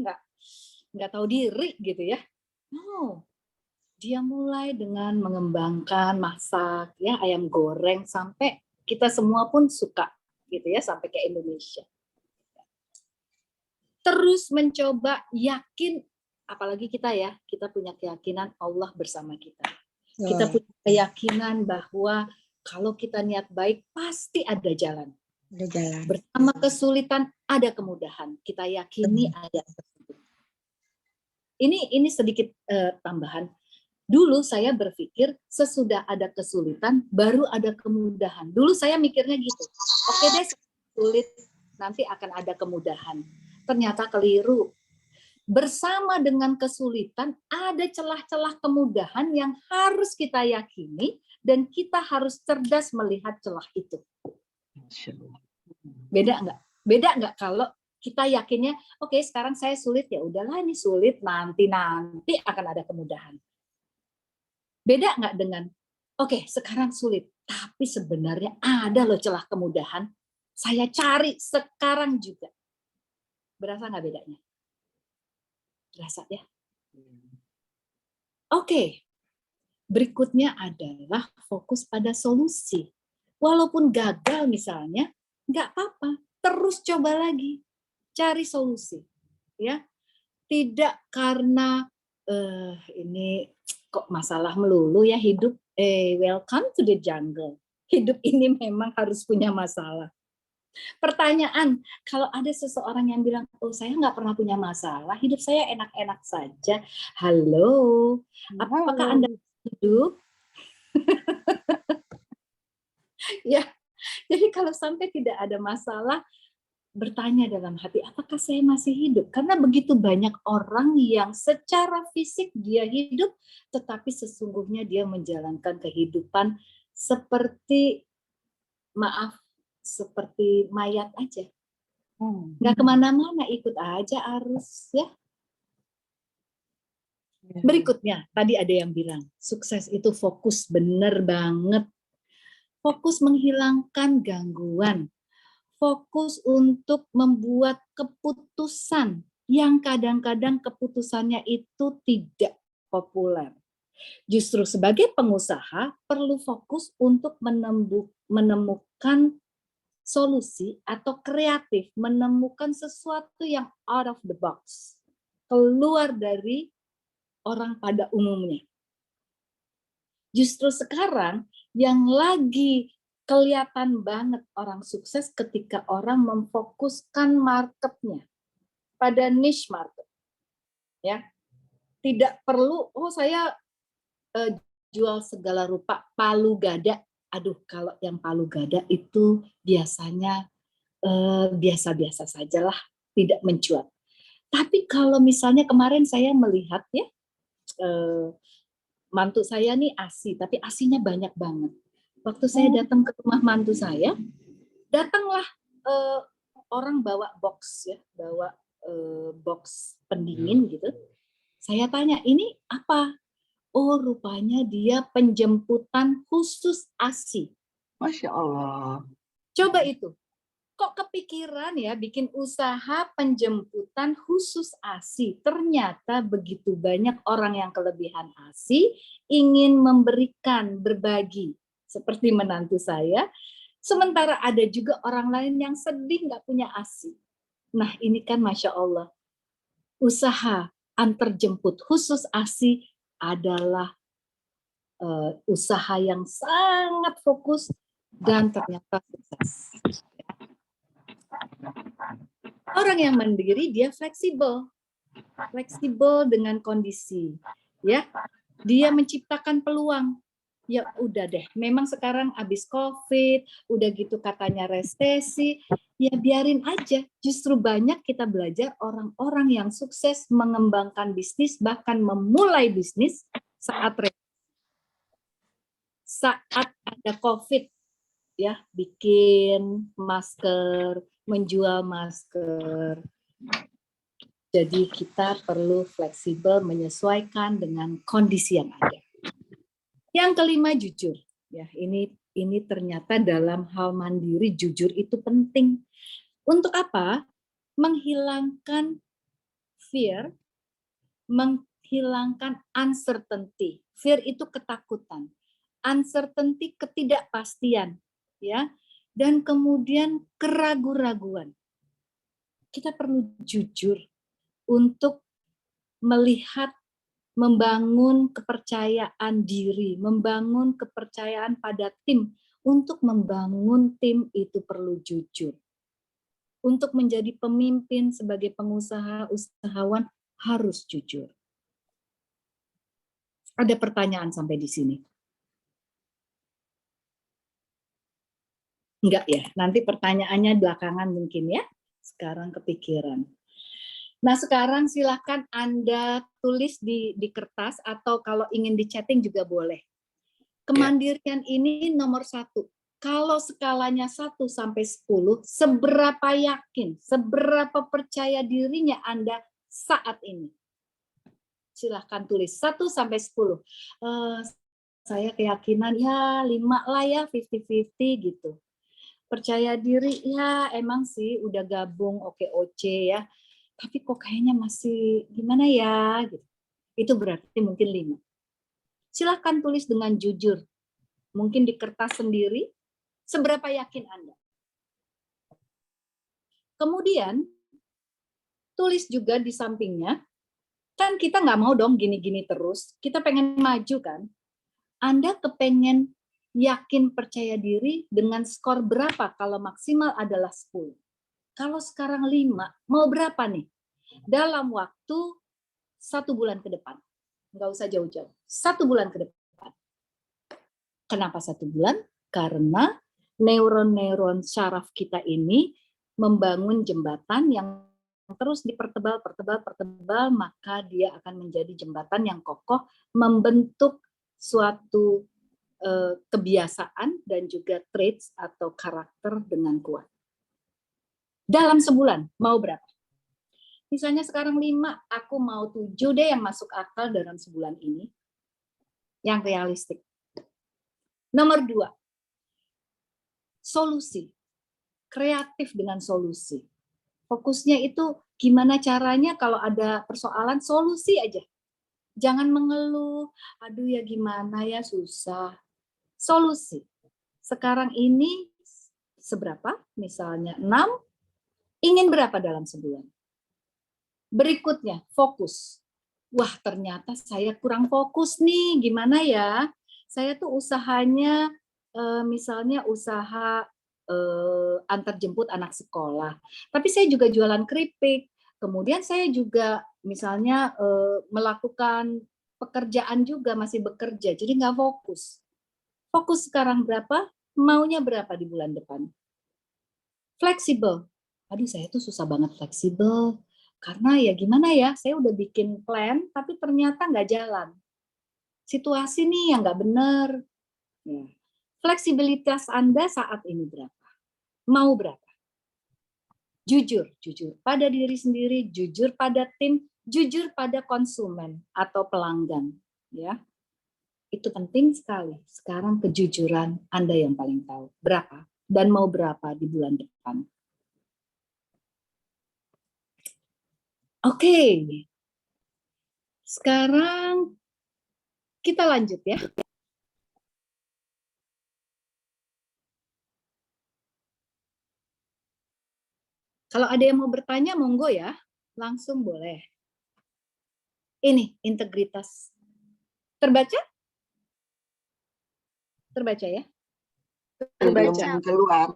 nggak tahu diri gitu ya. No, dia mulai dengan mengembangkan masak ya ayam goreng sampai kita semua pun suka gitu ya sampai ke Indonesia. Terus mencoba yakin, apalagi kita ya, kita punya keyakinan Allah bersama kita. Kita punya keyakinan bahwa kalau kita niat baik pasti ada jalan. Ada jalan. Bersama kesulitan ada kemudahan. Kita yakini ada. Ini sedikit tambahan. Dulu saya berpikir sesudah ada kesulitan baru ada kemudahan. Dulu saya mikirnya gitu. Oke deh, sulit nanti akan ada kemudahan. Ternyata keliru. Bersama dengan kesulitan ada celah-celah kemudahan yang harus kita yakini dan kita harus cerdas melihat celah itu. Beda nggak? Beda nggak kalau kita yakinnya, oke, sekarang saya sulit, ya udahlah ini sulit, nanti akan ada kemudahan. Beda nggak dengan, oke, sekarang sulit, tapi sebenarnya ada loh celah kemudahan, saya cari sekarang juga. Berasa nggak bedanya? Berasa ya? Oke, berikutnya adalah fokus pada solusi. Walaupun gagal misalnya, nggak apa-apa, terus coba lagi. Cari solusi, ya. Tidak karena ini kok masalah melulu ya hidup. Welcome to the jungle. Hidup ini memang harus punya masalah. Pertanyaan, kalau ada seseorang yang bilang, oh saya nggak pernah punya masalah, hidup saya enak-enak saja. Halo, apakah Anda hidup? Ya, jadi kalau sampai tidak ada masalah, bertanya dalam hati, apakah saya masih hidup? Karena begitu banyak orang yang secara fisik dia hidup, tetapi sesungguhnya dia menjalankan kehidupan seperti, maaf, seperti mayat aja. Nggak kemana-mana, ikut aja arus ya. Berikutnya, tadi ada yang bilang, sukses itu fokus, bener banget. Fokus menghilangkan gangguan. Fokus untuk membuat keputusan yang kadang-kadang keputusannya itu tidak populer. Justru sebagai pengusaha perlu fokus untuk menemukan solusi atau kreatif, menemukan sesuatu yang out of the box, keluar dari orang pada umumnya. Justru sekarang yang lagi kelihatan banget orang sukses ketika orang memfokuskan marketnya pada niche market. Ya. Tidak perlu, saya jual segala rupa palu gada. Aduh, kalau yang palu gada itu biasanya biasa-biasa sajalah, tidak mencuat. Tapi kalau misalnya kemarin saya melihat ya, mantu saya nih ASI, tapi ASInya banyak banget. Waktu saya datang ke rumah mantu saya, datanglah orang bawa box ya, bawa box pendingin gitu. Saya tanya, ini apa? Oh, rupanya dia penjemputan khusus ASI. Masya Allah. Coba itu. Kok kepikiran ya bikin usaha penjemputan khusus ASI? Ternyata begitu banyak orang yang kelebihan ASI ingin memberikan, berbagi. Seperti menantu saya, sementara ada juga orang lain yang sedih nggak punya ASI. Nah ini kan Masya Allah, usaha antarjemput khusus ASI adalah usaha yang sangat fokus dan ternyata sukses. Orang yang mandiri dia fleksibel dengan kondisi, ya. Dia menciptakan peluang. Ya udah deh, memang sekarang habis COVID, udah gitu katanya resesi, ya biarin aja. Justru banyak kita belajar orang-orang yang sukses mengembangkan bisnis, bahkan memulai bisnis saat ada COVID, ya, bikin masker, menjual masker. Jadi kita perlu fleksibel menyesuaikan dengan kondisi yang ada. Yang kelima, jujur. Ya, ini ternyata dalam hal mandiri jujur itu penting. Untuk apa? Menghilangkan fear, menghilangkan uncertainty. Fear itu ketakutan. Uncertainty ketidakpastian, ya. Dan kemudian keraguan-raguan. Kita perlu jujur untuk melihat, membangun kepercayaan diri, membangun kepercayaan pada tim. Untuk membangun tim itu perlu jujur. Untuk menjadi pemimpin sebagai pengusaha, usahawan harus jujur. Ada pertanyaan sampai di sini? Enggak ya, nanti pertanyaannya belakangan mungkin ya. Sekarang kepikiran. Nah sekarang silakan Anda tulis di kertas atau kalau ingin di chatting juga boleh. Kemandirian ini nomor 1. Kalau skalanya 1 sampai 10, seberapa yakin, seberapa percaya dirinya Anda saat ini? Silahkan tulis 1 sampai 10. Saya keyakinan ya 5 lah ya, 50-50 gitu. Percaya diri ya emang sih udah gabung OKOC ya. Tapi kok kayaknya masih gimana ya gitu. Itu berarti mungkin 5. Silahkan tulis dengan jujur. Mungkin di kertas sendiri, seberapa yakin Anda. Kemudian, tulis juga di sampingnya, kan kita nggak mau dong gini-gini terus, kita pengen maju kan. Anda kepengen yakin percaya diri dengan skor berapa kalau maksimal adalah 10. Kalau sekarang 5, mau berapa nih? Dalam waktu 1 bulan ke depan. Nggak usah jauh-jauh. 1 bulan ke depan. Kenapa 1 bulan? Karena neuron-neuron syaraf kita ini membangun jembatan yang terus dipertebal, maka dia akan menjadi jembatan yang kokoh, membentuk suatu kebiasaan dan juga traits atau karakter dengan kuat. Dalam sebulan, mau berapa? Misalnya sekarang 5, aku mau 7 deh yang masuk akal dalam sebulan ini. Yang realistik. Nomor 2, solusi. Kreatif dengan solusi. Fokusnya itu gimana caranya kalau ada persoalan, solusi aja. Jangan mengeluh, aduh ya gimana ya, susah. Solusi. Sekarang ini seberapa? Misalnya 6, ingin berapa dalam sebulan? Berikutnya, fokus. Wah, ternyata saya kurang fokus nih. Gimana ya? Saya tuh usahanya, misalnya usaha antar jemput anak sekolah. Tapi saya juga jualan keripik. Kemudian saya juga misalnya melakukan pekerjaan juga, masih bekerja. Jadi nggak fokus. Fokus sekarang berapa? Maunya berapa di bulan depan? Fleksibel. Aduh, saya tuh susah banget fleksibel. Karena ya gimana ya, saya udah bikin plan, tapi ternyata nggak jalan. Situasi nih yang nggak benar. Ya. Fleksibilitas Anda saat ini berapa? Mau berapa? Jujur pada diri sendiri, jujur pada tim, jujur pada konsumen atau pelanggan. Ya, itu penting sekali. Sekarang kejujuran Anda yang paling tahu. Berapa? Dan mau berapa di bulan depan? Oke, sekarang kita lanjut ya. Kalau ada yang mau bertanya, monggo ya, langsung boleh. Ini integritas. Terbaca? Terbaca ya? Terbaca. Belum keluar.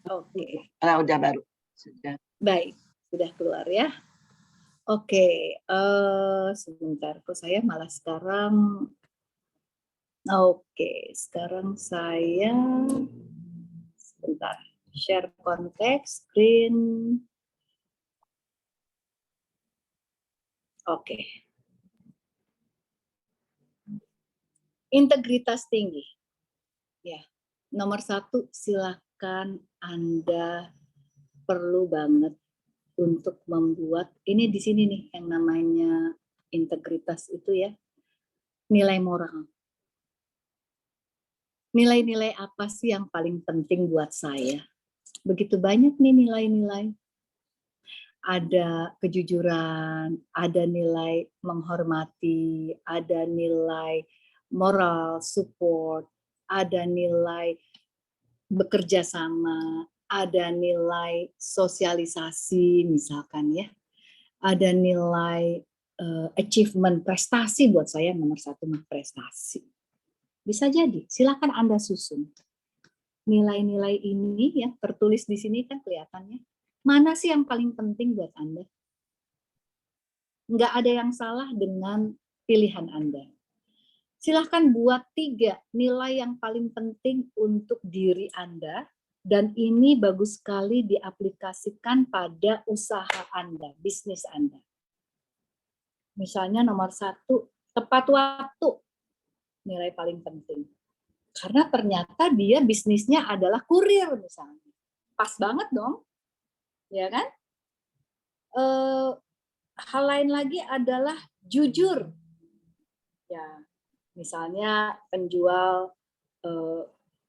Oke. Udah baru. Sudah. Baik, sudah keluar ya. Oke, sebentar, kok saya malah sekarang. Oke, sekarang saya sebentar share konteks screen. Oke. Integritas tinggi. Ya, nomor 1 silakan Anda perlu banget untuk membuat, ini di sini nih yang namanya integritas itu ya, nilai moral. Nilai-nilai apa sih yang paling penting buat saya? Begitu banyak nih nilai-nilai. Ada kejujuran, ada nilai menghormati, ada nilai moral support, ada nilai bekerja sama, ada nilai sosialisasi misalkan ya, ada nilai achievement, prestasi. Buat saya nomor 1 mah prestasi. Bisa jadi, silakan Anda susun. Nilai-nilai ini ya tertulis di sini kan kelihatannya. Mana sih yang paling penting buat Anda? Nggak ada yang salah dengan pilihan Anda. Silahkan buat 3 nilai yang paling penting untuk diri Anda, dan ini bagus sekali diaplikasikan pada usaha Anda, bisnis Anda. Misalnya nomor 1, tepat waktu, nilai paling penting. Karena ternyata dia bisnisnya adalah kurir misalnya. Pas banget dong, ya kan? Hal lain lagi adalah jujur. Ya, misalnya penjual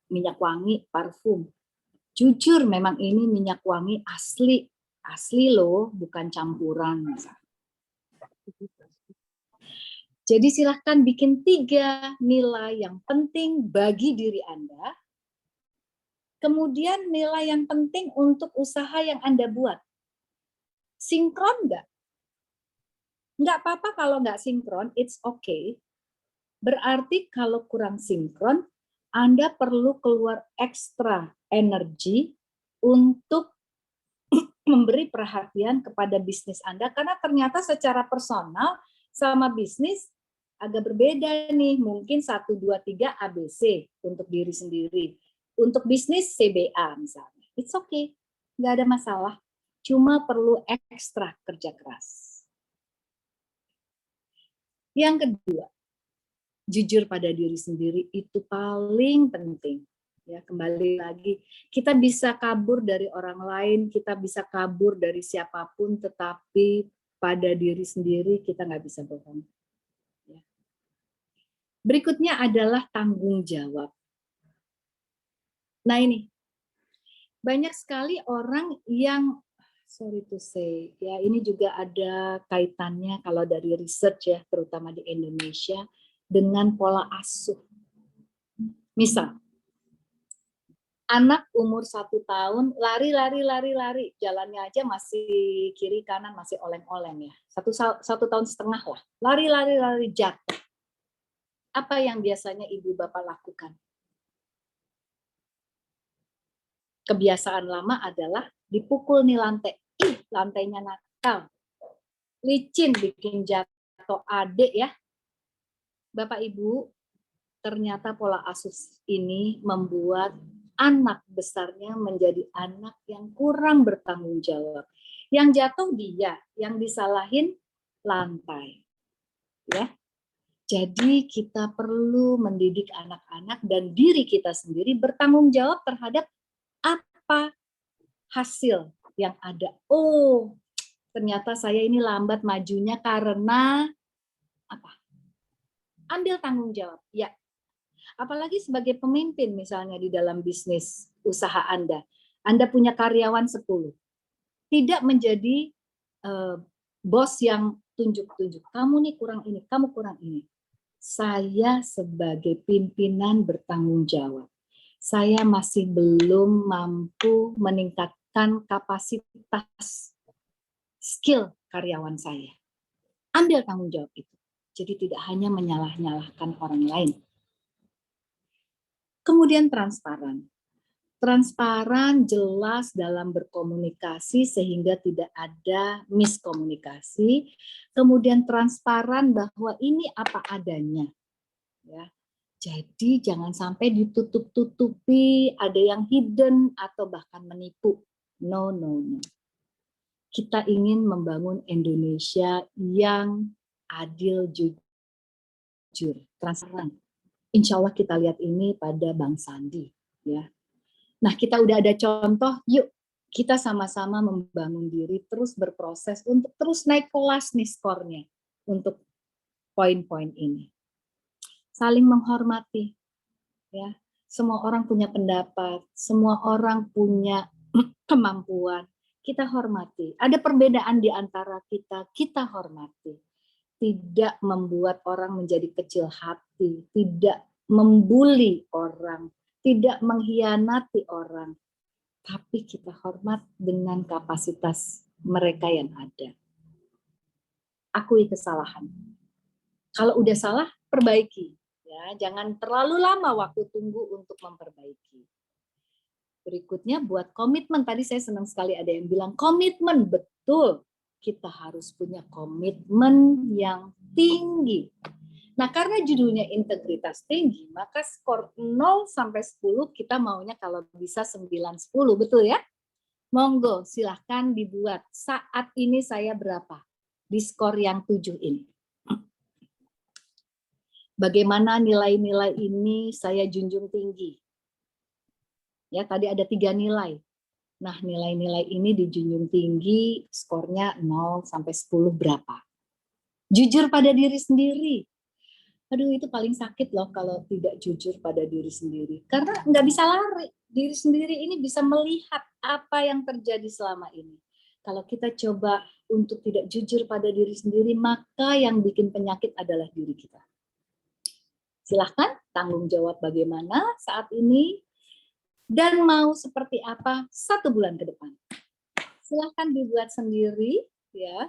minyak wangi, parfum. Jujur, memang ini minyak wangi asli. Asli loh, bukan campuran. Misalnya. Jadi silahkan bikin 3 nilai yang penting bagi diri Anda. Kemudian nilai yang penting untuk usaha yang Anda buat. Sinkron nggak? Nggak apa-apa kalau nggak sinkron, it's okay. Berarti kalau kurang sinkron, Anda perlu keluar ekstra energi untuk memberi perhatian kepada bisnis Anda, karena ternyata secara personal sama bisnis agak berbeda nih. Mungkin 1, 2, 3 ABC untuk diri sendiri. Untuk bisnis CBA misalnya. It's okay. nggak ada masalah. Cuma perlu ekstra kerja keras. Yang kedua, jujur pada diri sendiri itu paling penting. Ya, kembali lagi, kita bisa kabur dari orang lain, kita bisa kabur dari siapapun, tetapi pada diri sendiri kita nggak bisa bohong. Ya. Berikutnya adalah tanggung jawab. Nah ini, banyak sekali orang yang, sorry to say, ya ini juga ada kaitannya kalau dari research ya, terutama di Indonesia, dengan pola asuh. Misal, anak umur 1 tahun lari, jalannya aja masih kiri kanan masih oleng-oleng ya. Satu tahun setengah lah, lari, jatuh. Apa yang biasanya ibu bapak lakukan? Kebiasaan lama adalah dipukul nih lantai. Ih, lantainya nakal. Licin bikin jatuh adik ya. Bapak Ibu, ternyata pola asuh ini membuat anak besarnya menjadi anak yang kurang bertanggung jawab. Yang jatuh dia, yang disalahin lantai. Ya. Jadi kita perlu mendidik anak-anak dan diri kita sendiri bertanggung jawab terhadap apa hasil yang ada. Oh, ternyata saya ini lambat majunya karena apa? Ambil tanggung jawab. Ya. Apalagi sebagai pemimpin misalnya di dalam bisnis usaha Anda. Anda punya karyawan 10. Tidak menjadi bos yang tunjuk-tunjuk. Kamu nih kurang ini, kamu kurang ini. Saya sebagai pimpinan bertanggung jawab. Saya masih belum mampu meningkatkan kapasitas skill karyawan saya. Ambil tanggung jawab itu. Jadi tidak hanya menyalah-nyalahkan orang lain. Kemudian transparan. Transparan, jelas dalam berkomunikasi sehingga tidak ada miskomunikasi. Kemudian transparan bahwa ini apa adanya. Ya. Jadi jangan sampai ditutup-tutupi, ada yang hidden atau bahkan menipu. No. Kita ingin membangun Indonesia yang adil, jujur, transparan. Insya Allah kita lihat ini pada Bang Sandi. Ya. Nah kita udah ada contoh, yuk kita sama-sama membangun diri, terus berproses untuk terus naik kelas nih skornya untuk poin-poin ini. Saling menghormati. Ya. Semua orang punya pendapat, semua orang punya kemampuan. Kita hormati. Ada perbedaan di antara kita, kita hormati. Tidak membuat orang menjadi kecil hati, tidak membuli orang, tidak mengkhianati orang, tapi kita hormat dengan kapasitas mereka yang ada. Akui kesalahan. Kalau udah salah, perbaiki. Ya, jangan terlalu lama waktu tunggu untuk memperbaiki. Berikutnya buat komitmen. Tadi saya senang sekali ada yang bilang komitmen, betul. Kita harus punya komitmen yang tinggi. Nah, karena judulnya integritas tinggi, maka skor 0 sampai 10 kita maunya kalau bisa 9-10, betul ya? Monggo, silahkan dibuat. Saat ini saya berapa? Di skor yang 7 ini. Bagaimana nilai-nilai ini saya junjung tinggi? Ya, tadi ada 3 nilai. Nah, nilai-nilai ini dijunjung tinggi, skornya 0 sampai 10 berapa? Jujur pada diri sendiri. Aduh, itu paling sakit loh kalau tidak jujur pada diri sendiri. Karena nggak bisa lari. Diri sendiri ini bisa melihat apa yang terjadi selama ini. Kalau kita coba untuk tidak jujur pada diri sendiri, maka yang bikin penyakit adalah diri kita. Silahkan tanggung jawab bagaimana saat ini. Dan mau seperti apa 1 bulan ke depan. Silahkan dibuat sendiri, ya.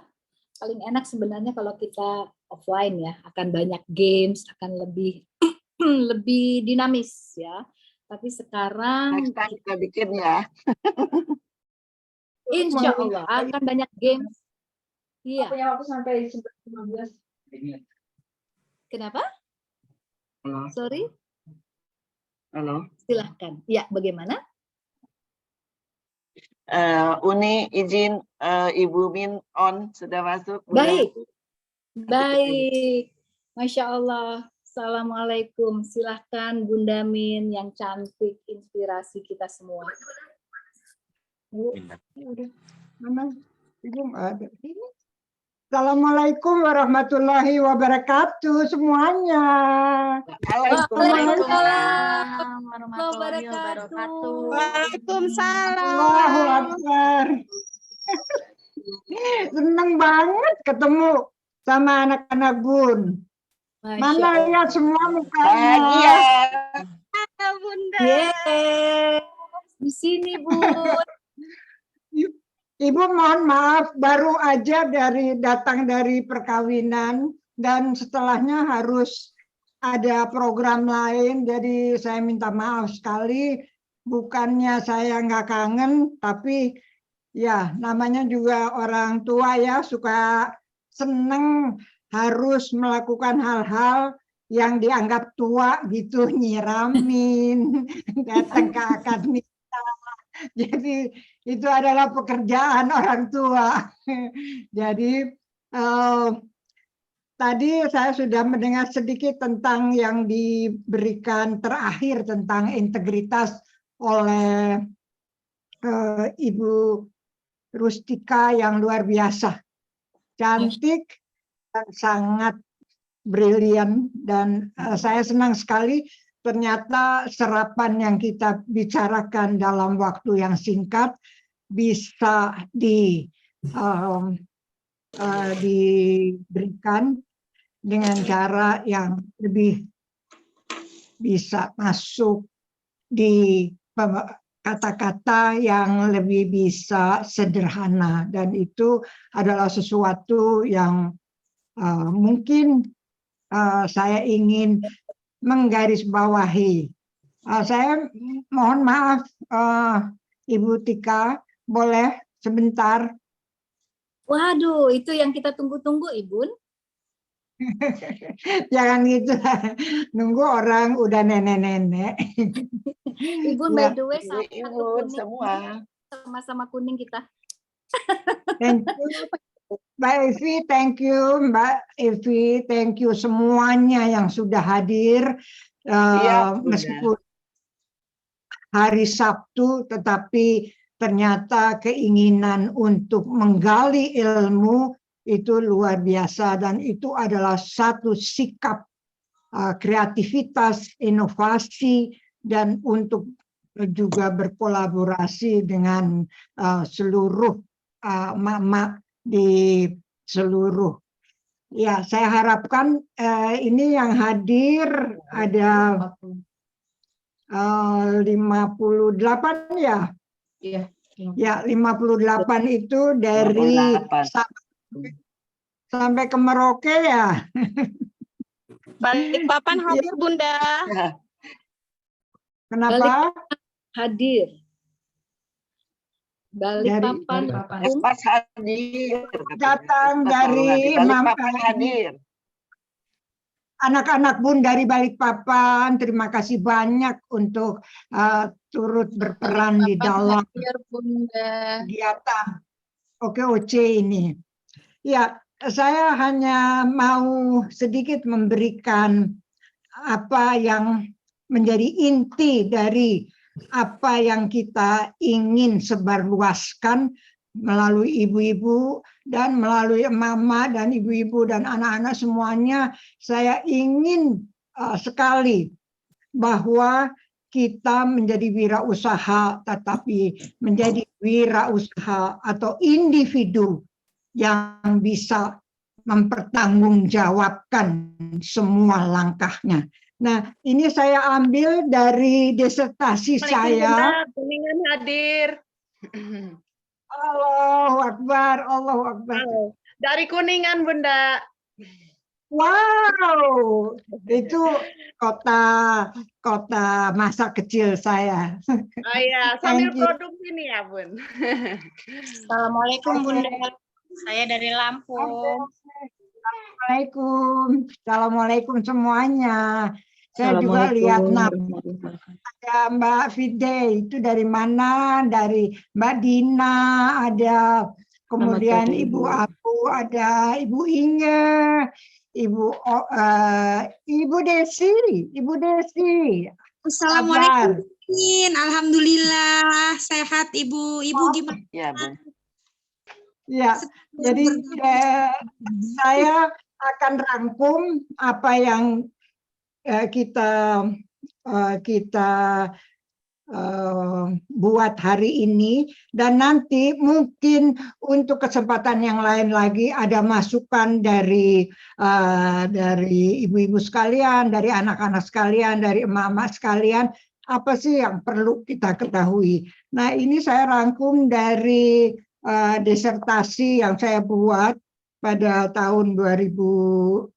Paling enak sebenarnya kalau kita offline ya, akan banyak games, akan lebih lebih dinamis ya. Tapi sekarang Next time kita bikin ya. Insya Allah akan banyak games. Iya. Punya waktu sampai 11:15. Kenapa? Halo. Sorry. Halo. Silahkan. Ya, bagaimana? Uni izin Ibu Min on sudah masuk. Baik. Baik. Masya Allah. Assalamualaikum. Silahkan Bunda Min yang cantik, inspirasi kita semua. Mana? Ibu nggak ada. Assalamualaikum warahmatullahi wabarakatuh semuanya. Waalaikumsalam warahmatullahi wabarakatuh. Allahu Akbar. Seneng banget ketemu sama anak-anak Bun. Mana lihat semua mukanya. Bahagia. Bunda. Yes. Di sini, Bu. Ibu mohon maaf baru aja datang dari perkawinan dan setelahnya harus ada program lain, jadi saya minta maaf sekali. Bukannya saya nggak kangen, tapi ya namanya juga orang tua ya, suka seneng harus melakukan hal-hal yang dianggap tua gitu, nyiramin, datang ke akad nikah. Jadi itu adalah pekerjaan orang tua. Jadi tadi saya sudah mendengar sedikit tentang yang diberikan terakhir tentang integritas oleh Ibu Rustika yang luar biasa. Cantik dan sangat brilian, dan saya senang sekali ternyata serapan yang kita bicarakan dalam waktu yang singkat bisa diberikan dengan cara yang lebih bisa masuk di kata-kata yang lebih bisa sederhana, dan itu adalah sesuatu yang mungkin saya ingin menggarisbawahi. Saya mohon maaf, Ibu Tika, boleh sebentar? Waduh, itu yang kita tunggu-tunggu, Ibu. Jangan gitu, nunggu orang udah nenek-nenek. Ibu, by the way, Ibu semua. Sama-sama kuning kita. Thank you. Mbak Evi, thank you. Mbak Evi, thank you semuanya yang sudah hadir. Meskipun hari Sabtu, tetapi ternyata keinginan untuk menggali ilmu itu luar biasa, dan itu adalah satu sikap kreativitas, inovasi, dan untuk juga berkolaborasi dengan seluruh emak-emak di seluruh. Ya, saya harapkan ini yang hadir ada 58 ya. Iya. Ya, 58 itu dari 58. sampai ke Merauke ya. Balikpapan hadir, Bunda. Kenapa? Hadir. Balikpapan Pas hadir. Datang dari Balikpapan hadir. Anak-anak Bun dari Balikpapan, terima kasih banyak untuk turut berperan di dalam kegiatan OKOC ini. Ya, saya hanya mau sedikit memberikan apa yang menjadi inti dari apa yang kita ingin sebarluaskan melalui ibu-ibu dan melalui mama dan ibu-ibu dan anak-anak semuanya. Saya ingin sekali bahwa kita menjadi wirausaha, tetapi menjadi wirausaha atau individu yang bisa mempertanggungjawabkan semua langkahnya. Nah, ini saya ambil dari disertasi saya. Kuningan hadir. Allahu Akbar, Allahu Akbar. Dari Kuningan, Bunda. Wow, itu kota masa kecil saya. Oh iya, sambil produksi nih ya, Bun. Assalamualaikum, Bunda. Saya dari Lampung. Assalamualaikum. Assalamualaikum semuanya. Saya juga lihat Ya, Mbak Fide, itu dari mana? Dari Mbak Dina, ada kemudian sore, Ibu Ibu. Abu, ada Ibu Inge, Ibu Desi, Ibu Desi. Assalamualaikum. Alhamdulillah sehat Ibu. Ibu gimana? Ya, Bu. Ya, jadi saya akan rangkum apa yang kita buat hari ini, dan nanti mungkin untuk kesempatan yang lain lagi ada masukan dari ibu-ibu sekalian, dari anak-anak sekalian, dari emak-emak sekalian, apa sih yang perlu kita ketahui. Nah, ini saya rangkum dari disertasi yang saya buat pada tahun 2021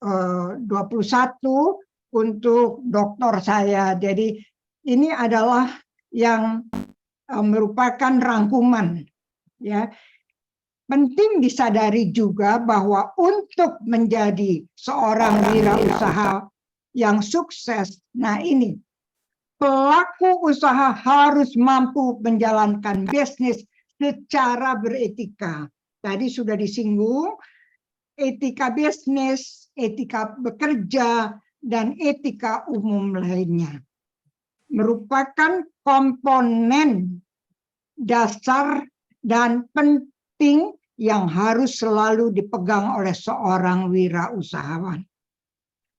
untuk doktor saya. Jadi ini adalah yang merupakan rangkuman, ya. Penting disadari juga bahwa untuk menjadi seorang wirausaha yang sukses, nah ini pelaku usaha harus mampu menjalankan bisnis secara beretika. Tadi sudah disinggung etika bisnis, etika bekerja, dan etika umum lainnya. Merupakan komponen dasar dan penting yang harus selalu dipegang oleh seorang wirausahawan.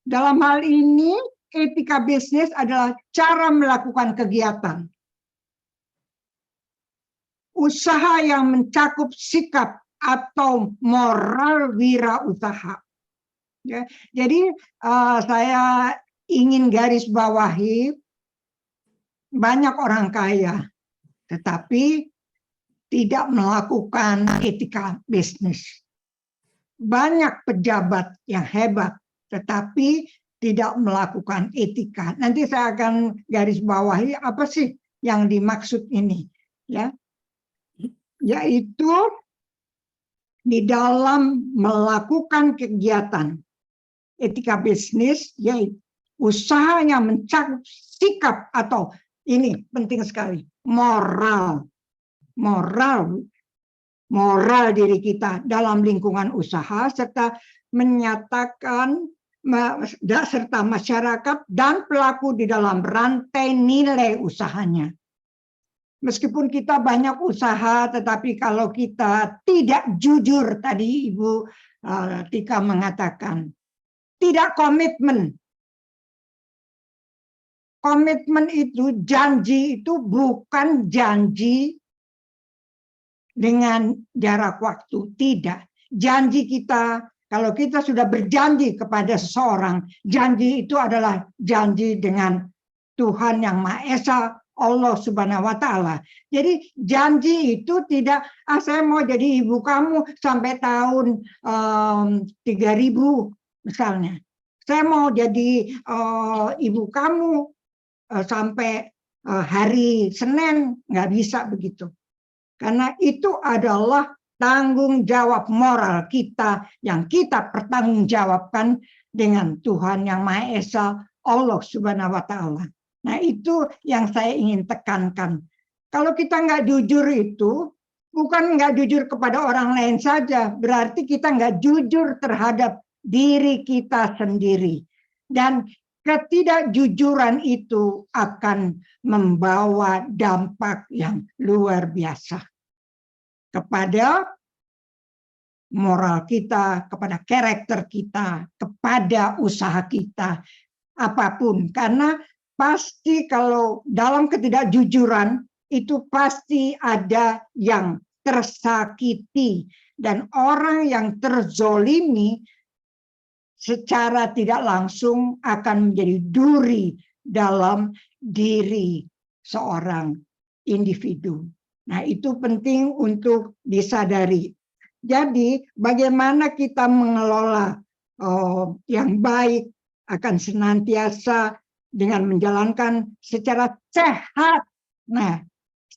Dalam hal ini, etika bisnis adalah cara melakukan kegiatan. Usaha yang mencakup sikap atau moral wirausaha. Ya, jadi saya ingin garis bawahi, banyak orang kaya, tetapi tidak melakukan etika bisnis. Banyak pejabat yang hebat, tetapi tidak melakukan etika. Nanti saya akan garis bawahi apa sih yang dimaksud ini, ya, yaitu di dalam melakukan kegiatan etika bisnis, yaitu usaha yang mencakup sikap atau ini penting sekali, moral diri kita dalam lingkungan usaha, serta menyatakan serta masyarakat dan pelaku di dalam rantai nilai usahanya. Meskipun kita banyak usaha, tetapi kalau kita tidak jujur, tadi Ibu Tika mengatakan, tidak komitmen. Komitmen itu, janji itu bukan janji dengan jarak waktu, tidak. Janji kita, kalau kita sudah berjanji kepada seseorang, janji itu adalah janji dengan Tuhan Yang Maha Esa, Allah Subhanahu wa Ta'ala. Jadi janji itu tidak, saya mau jadi ibu kamu sampai tahun 3000 misalnya. Saya mau jadi ibu kamu sampai hari Senin, nggak bisa begitu. Karena itu adalah tanggung jawab moral kita yang kita pertanggungjawabkan dengan Tuhan Yang Maha Esa, Allah Subhanahu wa Ta'ala. Nah, itu yang saya ingin tekankan. Kalau kita nggak jujur itu, bukan nggak jujur kepada orang lain saja, berarti kita nggak jujur terhadap diri kita sendiri. Dan ketidakjujuran itu akan membawa dampak yang luar biasa kepada moral kita, kepada karakter kita, kepada usaha kita, apapun. Karena pasti kalau dalam ketidakjujuran itu pasti ada yang tersakiti, dan orang yang terzolimi secara tidak langsung akan menjadi duri dalam diri seorang individu. Nah, itu penting untuk disadari. Jadi, bagaimana kita mengelola yang baik akan senantiasa dengan menjalankan secara sehat. Nah,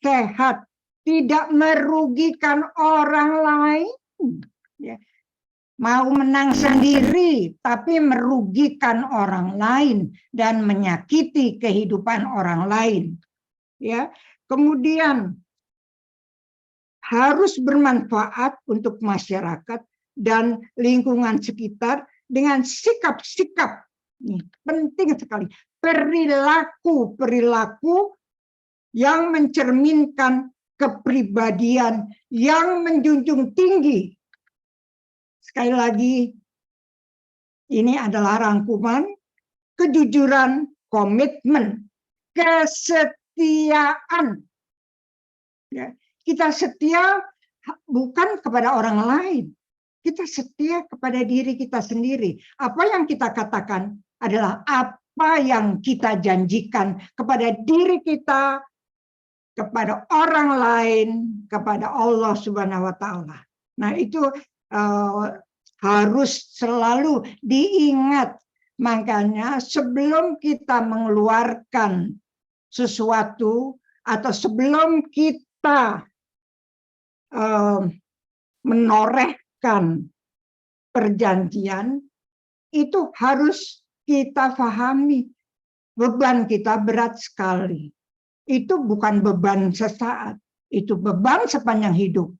sehat, tidak merugikan orang lain. Ya. mau menang sendiri tapi merugikan orang lain dan menyakiti kehidupan orang lain. Ya, kemudian harus bermanfaat untuk masyarakat dan lingkungan sekitar dengan sikap-sikap. Ini penting sekali. Perilaku yang mencerminkan kepribadian yang menjunjung tinggi. Sekali lagi, ini adalah rangkuman kejujuran, komitmen, kesetiaan. Ya, kita setia bukan kepada orang lain. Kita setia kepada diri kita sendiri. Apa yang kita katakan adalah apa yang kita janjikan kepada diri kita, kepada orang lain, kepada Allah Subhanahu wa Ta'ala. Nah, itu harus selalu diingat. Makanya sebelum kita mengeluarkan sesuatu atau sebelum kita menorehkan perjanjian, itu harus kita pahami beban kita berat sekali. Itu bukan beban sesaat, itu beban sepanjang hidup.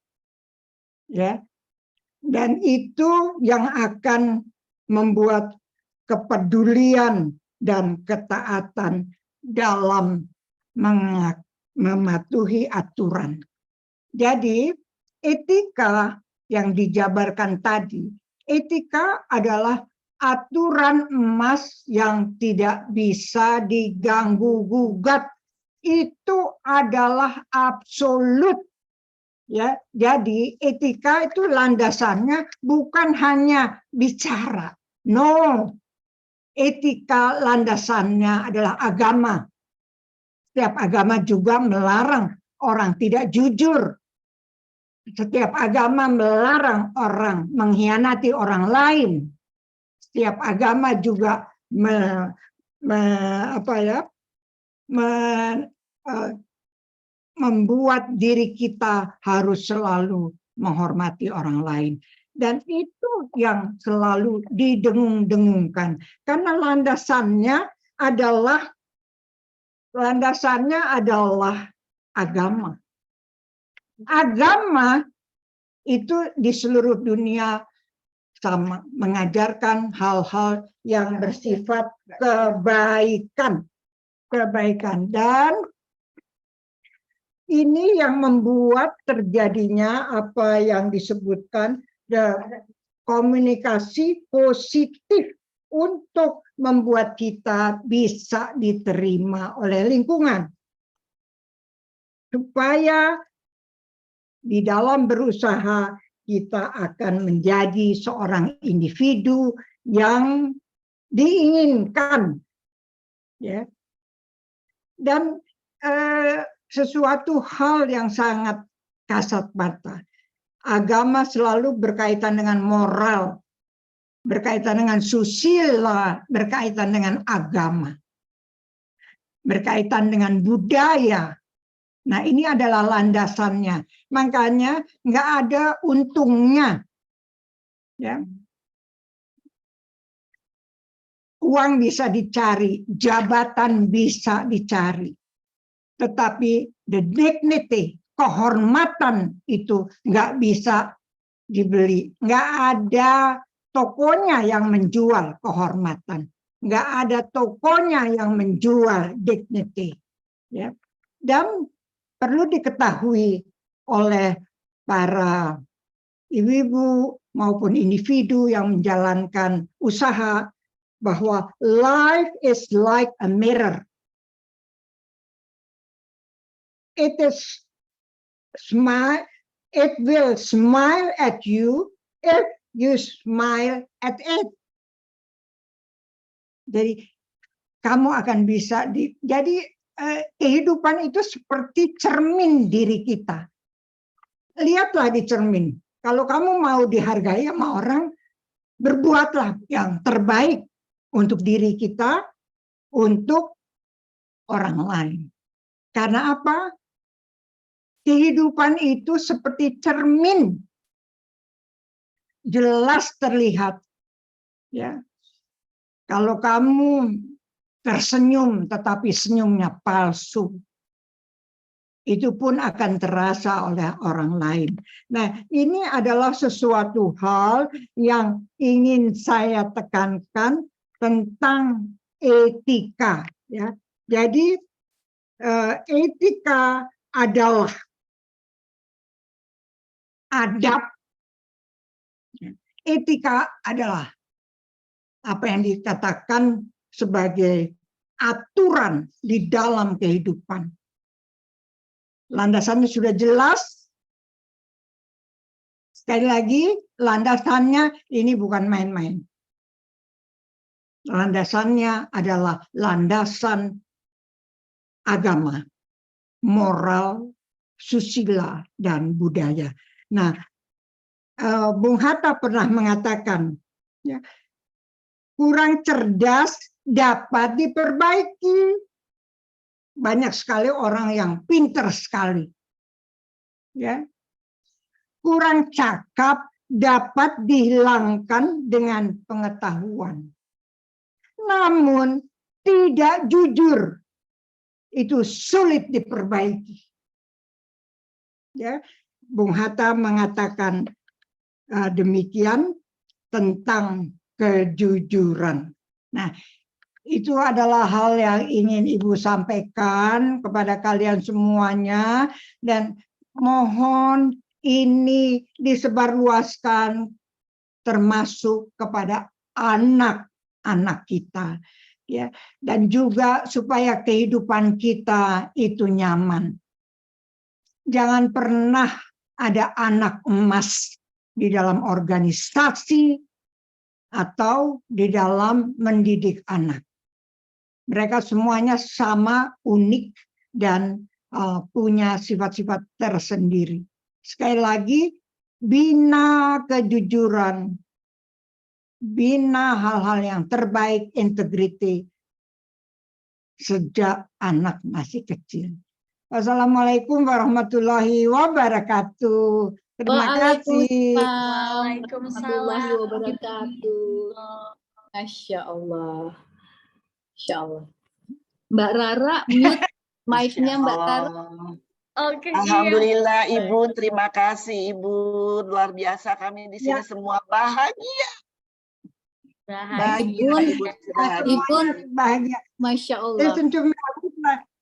Ya. Dan itu yang akan membuat kepedulian dan ketaatan dalam mematuhi aturan. Jadi etika yang dijabarkan tadi, etika adalah aturan emas yang tidak bisa diganggu-gugat. Itu adalah absolut. Ya, jadi etika itu landasannya bukan hanya bicara. No. Etika landasannya adalah agama. Setiap agama juga melarang orang tidak jujur. Setiap agama melarang orang mengkhianati orang lain. Setiap agama juga membuat diri kita harus selalu menghormati orang lain. Dan itu yang selalu didengung-dengungkan. Karena landasannya adalah agama. Agama itu di seluruh dunia sama, mengajarkan hal-hal yang bersifat kebaikan. Dan ini yang membuat terjadinya apa yang disebutkan komunikasi positif untuk membuat kita bisa diterima oleh lingkungan. Supaya di dalam berusaha kita akan menjadi seorang individu yang diinginkan. Ya. Dan sesuatu hal yang sangat kasat mata. Agama selalu berkaitan dengan moral, berkaitan dengan susila, berkaitan dengan agama, berkaitan dengan budaya. Nah, ini adalah landasannya. Makanya nggak ada untungnya. Ya. Uang bisa dicari, jabatan bisa dicari. Tetapi the dignity, kehormatan itu nggak bisa dibeli. Nggak ada tokonya yang menjual kehormatan. Nggak ada tokonya yang menjual dignity. Ya. Dan perlu diketahui oleh para ibu-ibu maupun individu yang menjalankan usaha bahwa life is like a mirror. It will smile at you if you smile at it. Jadi kamu akan bisa jadi kehidupan itu seperti cermin diri kita. Lihatlah di cermin. Kalau kamu mau dihargai sama orang, berbuatlah yang terbaik untuk diri kita, untuk orang lain. Karena apa? Kehidupan itu seperti cermin. jelas terlihat. Ya, kalau kamu tersenyum tetapi senyumnya palsu, itu pun akan terasa oleh orang lain. Nah, ini adalah sesuatu hal yang ingin saya tekankan tentang etika. Ya, jadi etika adalah adab. Etika adalah apa yang dikatakan sebagai aturan di dalam kehidupan. Landasannya sudah jelas. Sekali lagi, landasannya ini bukan main-main. Landasannya adalah landasan agama, moral, susila, dan budaya. Nah, Bung Hatta pernah mengatakan, ya, kurang cerdas dapat diperbaiki. Banyak sekali orang yang pinter sekali. Ya. Kurang cakap dapat dihilangkan dengan pengetahuan. Namun tidak jujur itu sulit diperbaiki. Ya, Bung Hatta mengatakan demikian tentang kejujuran. Nah, itu adalah hal yang ingin Ibu sampaikan kepada kalian semuanya, dan mohon ini disebarluaskan termasuk kepada anak-anak kita, ya, dan juga supaya kehidupan kita itu nyaman. Jangan pernah ada anak emas di dalam organisasi atau di dalam mendidik anak. Mereka semuanya sama, unik, dan punya sifat-sifat tersendiri. Sekali lagi, bina kejujuran, bina hal-hal yang terbaik, integriti, sejak anak masih kecil. Wassalamualaikum warahmatullahi wabarakatuh. Terima kasih. Waalaikumsalam warahmatullahi wabarakatuh. Masya Allah. Masya Allah. Mbak Rara, mute mic-nya Mbak Rara. Oke, Alhamdulillah Ibu, terima kasih Ibu. Luar biasa kami di sini semua bahagia. bahagia. Ibu, Bahagia. Masya Allah. Listen to me.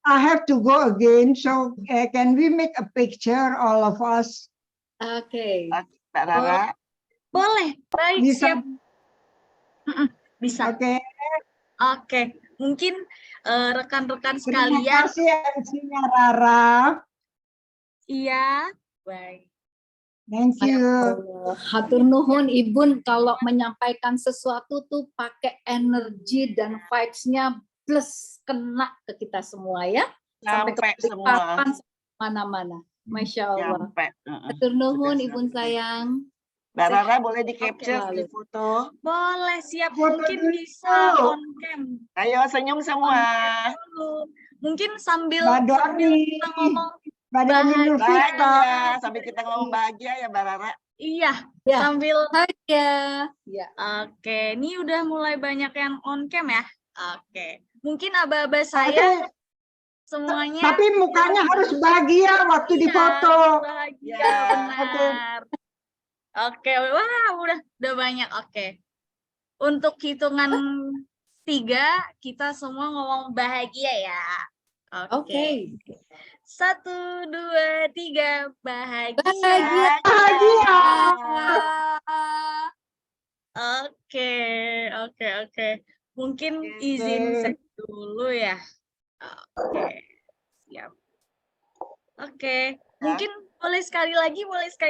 I have to go again. So can we make a picture, all of us? Oke. Mbak Rara. Boleh, baik, Bisa. siap. Bisa. Oke. Oke, mungkin rekan-rekan Terima sekalian. kasih MC-nya Rara. Iya, baik. Thank you. Hatur nuhun Ibu, kalau menyampaikan sesuatu tuh pakai energi dan vibes-nya plus kena ke kita semua ya. Sampai ke semua. Mana-mana. Masya Allah. Nyampe. Hatur nuhun Ibu sayang. Mbak Rara boleh di-capture, di foto? Boleh, siap. Foto Mungkin dulu. bisa on cam. Ayo senyum semua. Mungkin sambil Mbak Doni. kita ngomong Mbak Doni Nurvita. Bahagia. Sambil kita ngomong bahagia ya Mbak Rara. iya, Ya. sambil Bahagia. Ya. oke, ini udah mulai banyak yang on cam ya. Oke. Mungkin aba-aba saya semuanya Tapi mukanya harus bahagia waktu difoto. bahagia, Ya, benar. Oke, wah udah banyak. Oke. Untuk hitungan 3 kita semua ngomong bahagia ya. Oke. 1, 2, 3 bahagia. Bahagia. Oke. Mungkin izin saya dulu ya. Oke. Siap. Oke. Mungkin boleh sekali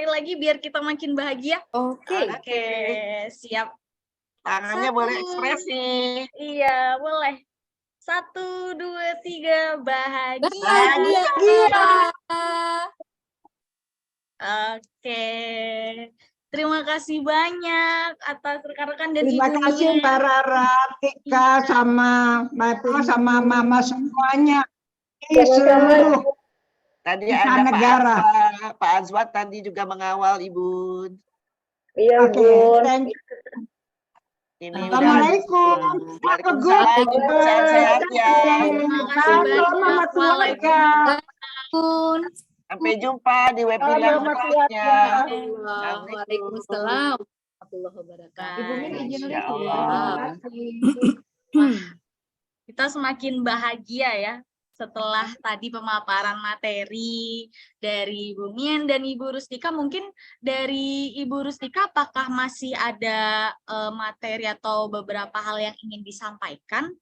lagi biar kita makin bahagia. Oke. Oke, siap. Tangannya boleh ekspresi. Iya, boleh. 1, 2, 3 bahagia. Bahagia. Oke. Terima kasih banyak atas rekan-rekan dan Terima ibunya. kasih Mbak Rara, Tika, sama Mbak Eko, sama Mama semuanya. Di seluruh Tadi Kita ada negara. Pak Azwat tadi juga mengawal Ibu. Iya, Oke, Bun. thank you. Ini Assalamualaikum. Waalaikumsalam. Sehat-sehat ya. Terima kasih banyak. Pun. Sampai jumpa di webinar Selamat siang, berikutnya. ya. Waalaikumsalam warahmatullahi wabarakatuh. Ibu Min izin Masya live ya. Allah. Terima kasih. Wah, kita semakin bahagia ya setelah tadi pemaparan materi dari Ibu Mien dan Ibu Rustika. Mungkin dari Ibu Rustika apakah masih ada materi atau beberapa hal yang ingin disampaikan?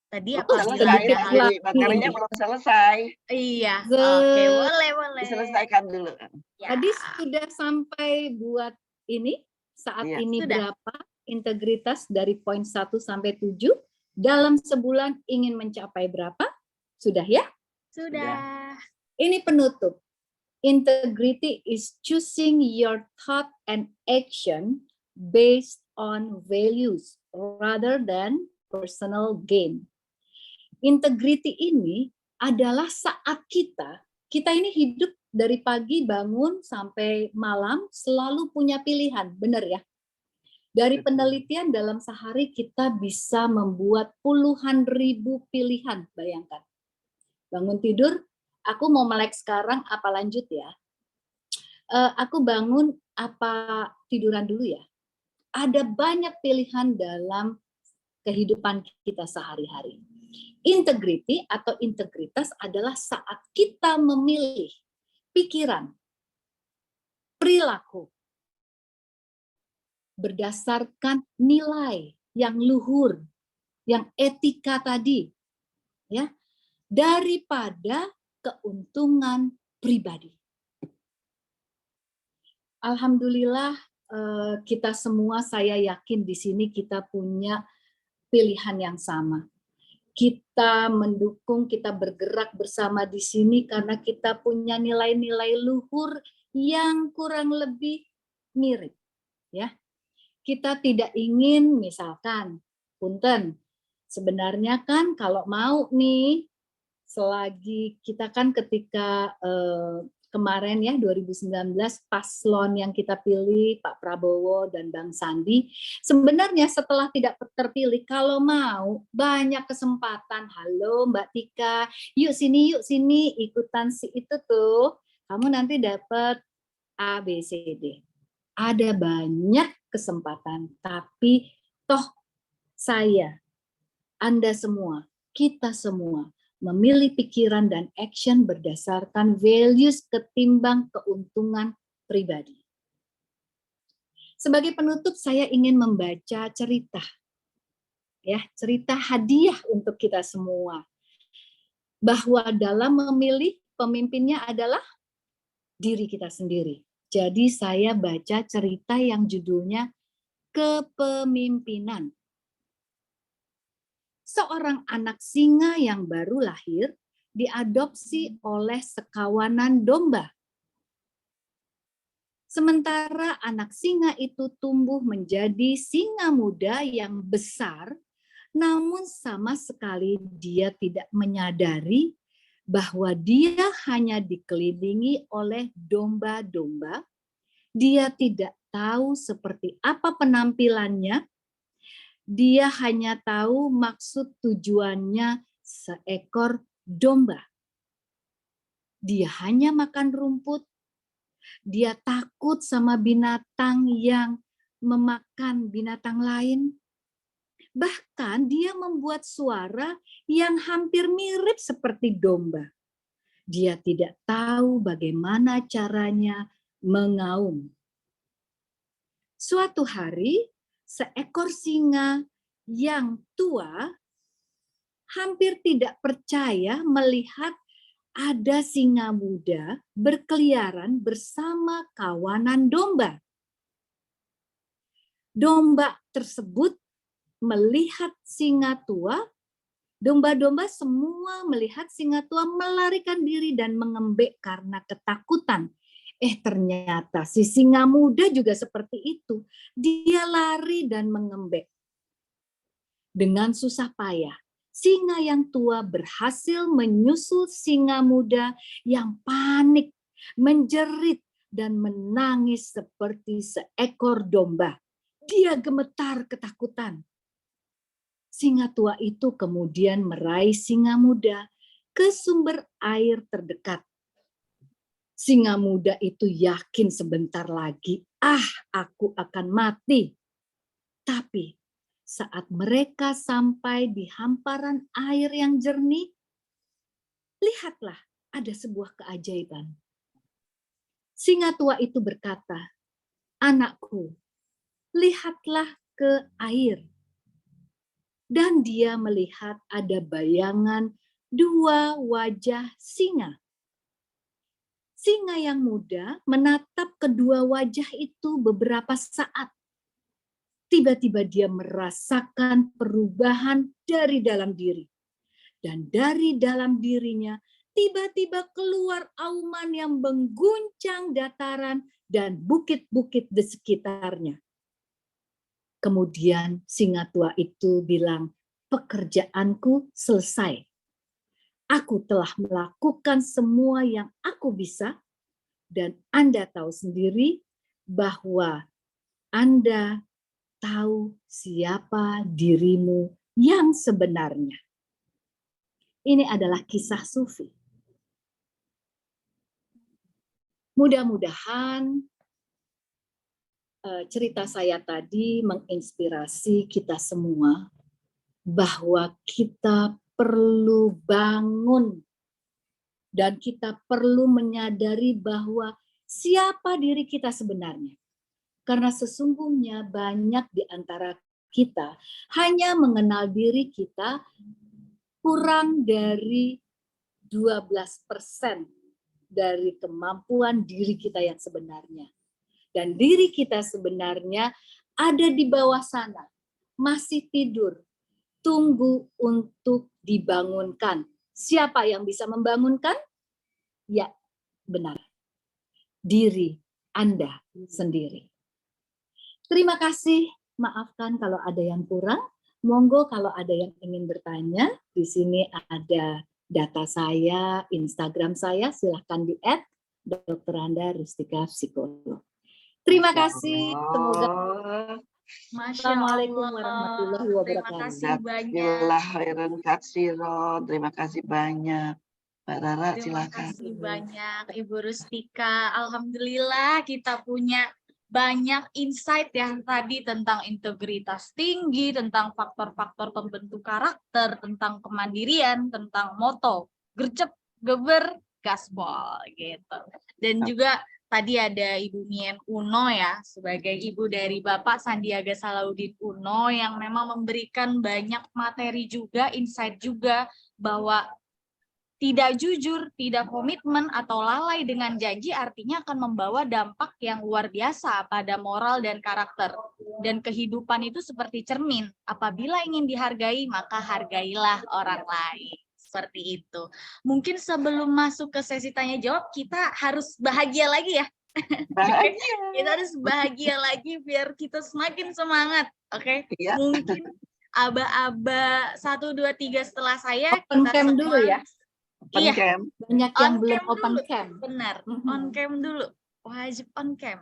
Tadi apabila Selesai ada tadi, materinya belum selesai. Iya, oke, boleh. Diselesaikan dulu. Ya. Tadi sudah sampai buat ini, saat Iya. ini Sudah. berapa integritas dari poin 1 sampai 7, dalam sebulan ingin mencapai berapa? Sudah ya? Sudah. Ini penutup. Integrity is choosing your thought and action based on values rather than personal gain. Integrity ini adalah saat kita ini hidup dari pagi bangun sampai malam selalu punya pilihan, benar ya? Dari penelitian dalam sehari kita bisa membuat puluhan ribu pilihan, bayangkan. Bangun tidur, aku mau melek sekarang apa lanjut ya? Aku bangun apa tiduran dulu ya? Ada banyak pilihan dalam kehidupan kita sehari-hari. Integrity atau integritas adalah saat kita memilih pikiran, perilaku, berdasarkan nilai yang luhur, yang etika tadi, ya, daripada keuntungan pribadi. Alhamdulillah kita semua, saya yakin di sini kita punya pilihan yang sama. Kita mendukung, kita bergerak bersama di sini karena kita punya nilai-nilai luhur yang kurang lebih mirip, ya. Kita tidak ingin misalkan, punten, sebenarnya kan kalau mau nih, selagi kita kan ketika kemarin ya 2019 paslon yang kita pilih Pak Prabowo dan Bang Sandi, sebenarnya setelah tidak terpilih, kalau mau banyak kesempatan. Halo Mbak Tika, yuk sini ikutan si itu tuh, kamu nanti dapat A, B, C, D. Ada banyak kesempatan, tapi toh saya, Anda semua, kita semua memilih pikiran dan action berdasarkan values ketimbang keuntungan pribadi. Sebagai penutup, saya ingin membaca cerita. Ya, cerita hadiah untuk kita semua. Bahwa dalam memilih pemimpinnya adalah diri kita sendiri. Jadi saya baca cerita yang judulnya Kepemimpinan. Seorang anak singa yang baru lahir diadopsi oleh sekawanan domba. Sementara anak singa itu tumbuh menjadi singa muda yang besar, namun sama sekali dia tidak menyadari bahwa dia hanya dikelilingi oleh domba-domba. Dia tidak tahu seperti apa penampilannya. Dia hanya tahu maksud tujuannya seekor domba. Dia hanya makan rumput. Dia takut sama binatang yang memakan binatang lain. Bahkan dia membuat suara yang hampir mirip seperti domba. Dia tidak tahu bagaimana caranya mengaum. Suatu hari, seekor singa yang tua hampir tidak percaya melihat ada singa muda berkeliaran bersama kawanan domba. Domba tersebut melihat singa tua, domba-domba semua melihat singa tua melarikan diri dan mengembek karena ketakutan. Ternyata si singa muda juga seperti itu. Dia lari dan mengembek. Dengan susah payah, singa yang tua berhasil menyusul singa muda yang panik, menjerit, dan menangis seperti seekor domba. Dia gemetar ketakutan. Singa tua itu kemudian meraih singa muda ke sumber air terdekat. Singa muda itu yakin sebentar lagi, aku akan mati. Tapi saat mereka sampai di hamparan air yang jernih, lihatlah ada sebuah keajaiban. Singa tua itu berkata, "Anakku, lihatlah ke air." Dan dia melihat ada bayangan 2 wajah singa. Singa yang muda menatap kedua wajah itu beberapa saat. Tiba-tiba dia merasakan perubahan dari dalam diri. Dan dari dalam dirinya tiba-tiba keluar auman yang mengguncang dataran dan bukit-bukit di sekitarnya. Kemudian singa tua itu bilang, "Pekerjaanku selesai. Aku telah melakukan semua yang aku bisa, dan Anda tahu sendiri bahwa Anda tahu siapa dirimu yang sebenarnya." Ini adalah kisah Sufi. Mudah-mudahan cerita saya tadi menginspirasi kita semua bahwa kita perlu bangun dan kita perlu menyadari bahwa siapa diri kita sebenarnya. Karena sesungguhnya banyak di antara kita hanya mengenal diri kita kurang dari 12% dari kemampuan diri kita yang sebenarnya. Dan diri kita sebenarnya ada di bawah sana, masih tidur, tunggu untuk dibangunkan. Siapa yang bisa membangunkan? Ya, benar. Diri Anda sendiri. Terima kasih, maafkan kalau ada yang kurang. Monggo kalau ada yang ingin bertanya, di sini ada data saya, Instagram saya, silahkan di-add Dr. Anda Rustika Psikolog. Terima kasih, semoga. Assalamualaikum warahmatullahi wabarakatuh. Terima kasih banyak. Terima kasih banyak. Mbak Rara, silakan. Terima kasih banyak Ibu Rustika. Alhamdulillah kita punya banyak insight ya tadi tentang integritas tinggi, tentang faktor-faktor pembentuk karakter, tentang kemandirian, tentang moto, gercep, geber, gaspol gitu. Dan juga tadi ada Ibu Mien Uno ya, sebagai ibu dari Bapak Sandiaga Salahuddin Uno yang memang memberikan banyak materi juga, insight juga bahwa tidak jujur, tidak komitmen, atau lalai dengan janji artinya akan membawa dampak yang luar biasa pada moral dan karakter. Dan kehidupan itu seperti cermin. Apabila ingin dihargai, maka hargailah orang lain. Seperti itu. Mungkin sebelum masuk ke sesi tanya jawab, kita harus bahagia lagi ya. Bahagia. Kita harus bahagia lagi biar kita semakin semangat. Oke? Iya. Mungkin aba-aba 1, 2, 3 setelah saya. Open kita cam semua, dulu ya. Open iya, cam. Banyak yang on belum cam open dulu. cam. Benar, on cam dulu. Wajib on cam.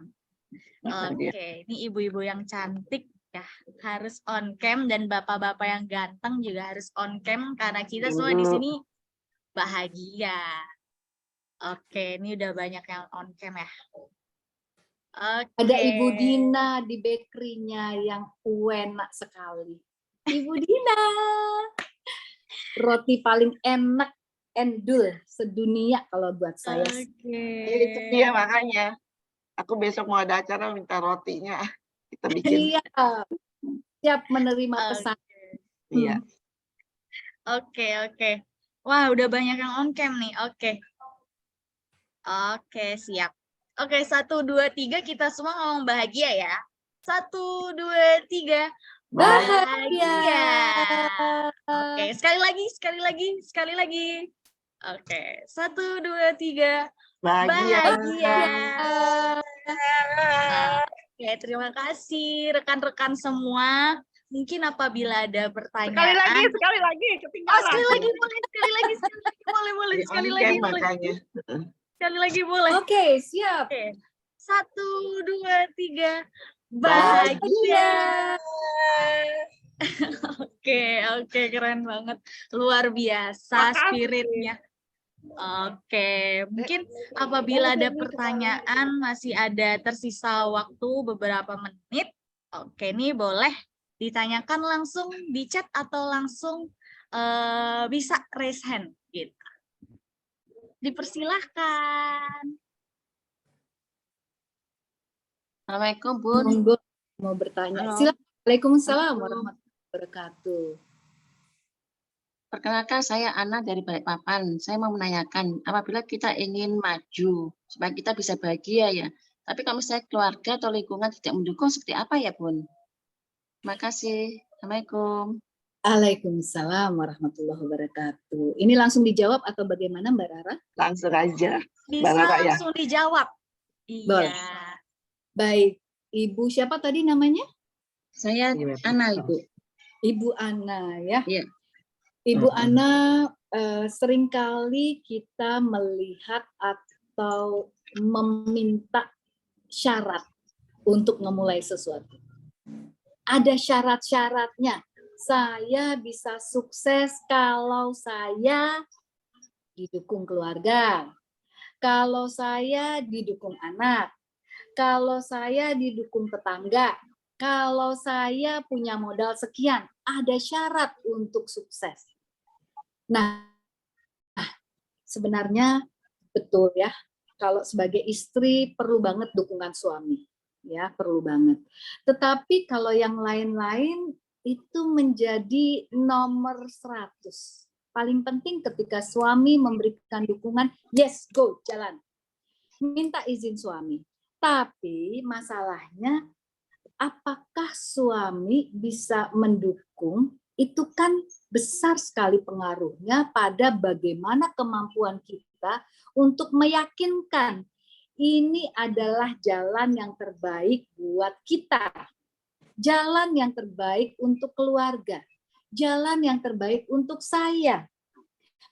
Oke, ini ibu-ibu yang cantik ya harus on cam dan bapak-bapak yang ganteng juga harus on cam karena kita semua di sini bahagia. Oke, ini udah banyak yang on cam ya. Oke. Ada Ibu Dina di bakery-nya yang enak sekali. Ibu Dina, roti paling enak endul sedunia kalau buat saya. Oke. Itu dia makanya. Aku besok mau ada acara minta rotinya. Kita bikin. Iya, siap menerima pesan. Iya. Oke. Wah, udah banyak yang on cam nih. Oke, siap. Oke, 1, 2, 3 kita semua ngomong bahagia ya. 1, 2, 3. Bahagia. Oke, sekali lagi. Oke, 1, 2, 3. Bahagia. Oke, terima kasih rekan-rekan semua. Mungkin apabila ada pertanyaan. Sekali lagi, ketinggalan. Sekali lagi boleh. Sekali lagi boleh. Makanya. Sekali lagi boleh. Oke, siap. Oke. 1, 2, 3. Bahagia. Oke, keren banget. Luar biasa spiritnya. Oke, mungkin apabila ada pertanyaan, masih ada tersisa waktu beberapa menit. Oke, ini boleh ditanyakan langsung di chat atau langsung bisa raise hand gitu. Dipersilahkan. Assalamualaikum, Bun. Monggo mau bertanya. Halo. Silakan. Waalaikumsalam Halo. warahmatullahi wabarakatuh. Perkenalkan, saya Ana dari Balikpapan. Saya mau menanyakan, apabila kita ingin maju, supaya kita bisa bahagia ya, tapi kalau misalnya keluarga atau lingkungan tidak mendukung, seperti apa ya, Bun? Terima kasih. Assalamualaikum. Waalaikumsalam warahmatullahi wabarakatuh. Ini langsung dijawab atau bagaimana Mbak Rara? Langsung aja. Bisa Mbak Rara, ya. langsung dijawab. Iya. Boleh. Baik, Ibu siapa tadi namanya? Saya Ana, Ibu. Ibu Ana ya. Iya. Ibu Ana, seringkali kita melihat atau meminta syarat untuk memulai sesuatu. Ada syarat-syaratnya. Saya bisa sukses kalau saya didukung keluarga, kalau saya didukung anak, kalau saya didukung tetangga, kalau saya punya modal sekian. Ada syarat untuk sukses. Nah, sebenarnya betul ya, kalau sebagai istri perlu banget dukungan suami, ya perlu banget. Tetapi kalau yang lain-lain itu menjadi nomor 100. Paling penting ketika suami memberikan dukungan, yes, go, jalan. Minta izin suami. Tapi masalahnya, apakah suami bisa mendukung? Itu kan besar sekali pengaruhnya pada bagaimana kemampuan kita untuk meyakinkan ini adalah jalan yang terbaik buat kita. Jalan yang terbaik untuk keluarga. Jalan yang terbaik untuk saya.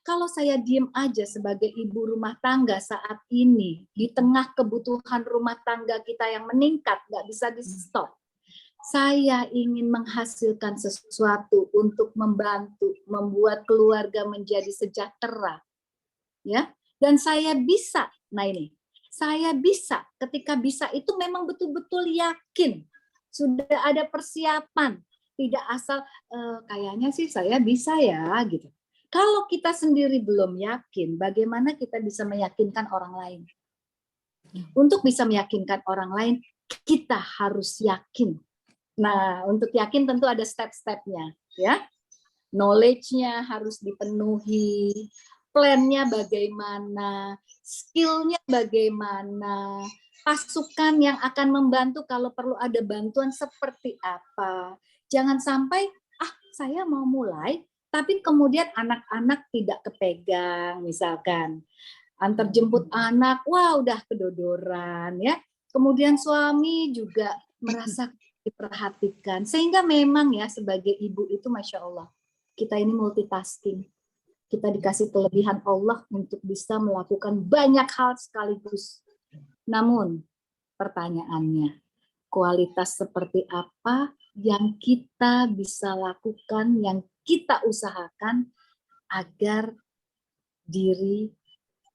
Kalau saya diem aja sebagai ibu rumah tangga saat ini, di tengah kebutuhan rumah tangga kita yang meningkat, nggak bisa di-stop. Saya ingin menghasilkan sesuatu untuk membantu, membuat keluarga menjadi sejahtera. Ya, dan saya bisa, nah ini, saya bisa, ketika bisa itu memang betul-betul yakin, sudah ada persiapan, tidak asal kayaknya sih saya bisa ya, gitu. Kalau kita sendiri belum yakin, bagaimana kita bisa meyakinkan orang lain? Untuk bisa meyakinkan orang lain, kita harus yakin. Nah, untuk yakin tentu ada step-stepnya, ya. Knowledge-nya harus dipenuhi, plan-nya bagaimana, skill-nya bagaimana, pasukan yang akan membantu kalau perlu ada bantuan seperti apa. Jangan sampai, saya mau mulai, tapi kemudian anak-anak tidak kepegang, misalkan. Antar jemput anak, wah udah kedodoran, ya. Kemudian suami juga merasa diperhatikan. Sehingga memang ya sebagai ibu itu Masya Allah, kita ini multitasking. Kita dikasih kelebihan Allah untuk bisa melakukan banyak hal sekaligus. Namun pertanyaannya, kualitas seperti apa yang kita bisa lakukan, yang kita usahakan agar diri,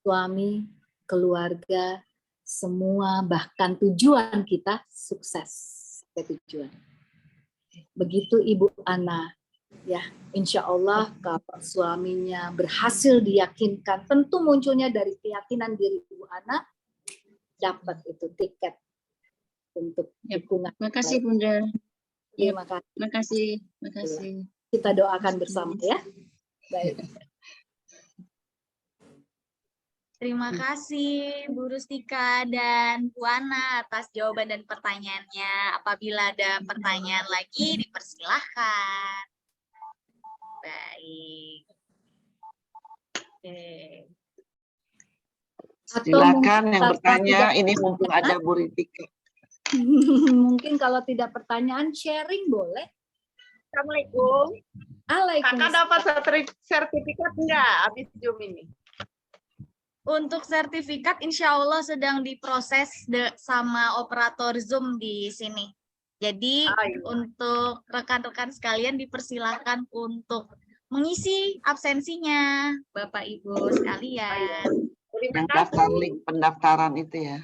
suami, keluarga, semua bahkan tujuan kita sukses. Tujuan. Begitu Ibu Ana, ya insya Allah kalau suaminya berhasil diyakinkan, tentu munculnya dari keyakinan diri Ibu Ana, dapat itu tiket untuk dukungan. Terima kasih Bunda. Terima kasih. Terima kasih. Terima kasih. Kita doakan bersama ya. Baik. Terima kasih Bu Rustika dan Bu Ana atas jawaban dan pertanyaannya. Apabila ada pertanyaan lagi, dipersilahkan. Baik. Oke. Silakan yang bertanya, ini mumpung ada Bu Rustika. Mungkin kalau tidak pertanyaan, sharing boleh? Assalamualaikum. Waalaikumsalam. Kakak dapat sertifikat enggak habis Zoom ini? Untuk sertifikat insya Allah sedang diproses sama operator Zoom di sini. Jadi untuk rekan-rekan sekalian dipersilakan untuk mengisi absensinya, Bapak Ibu sekalian. Yang daftar link pendaftaran itu ya.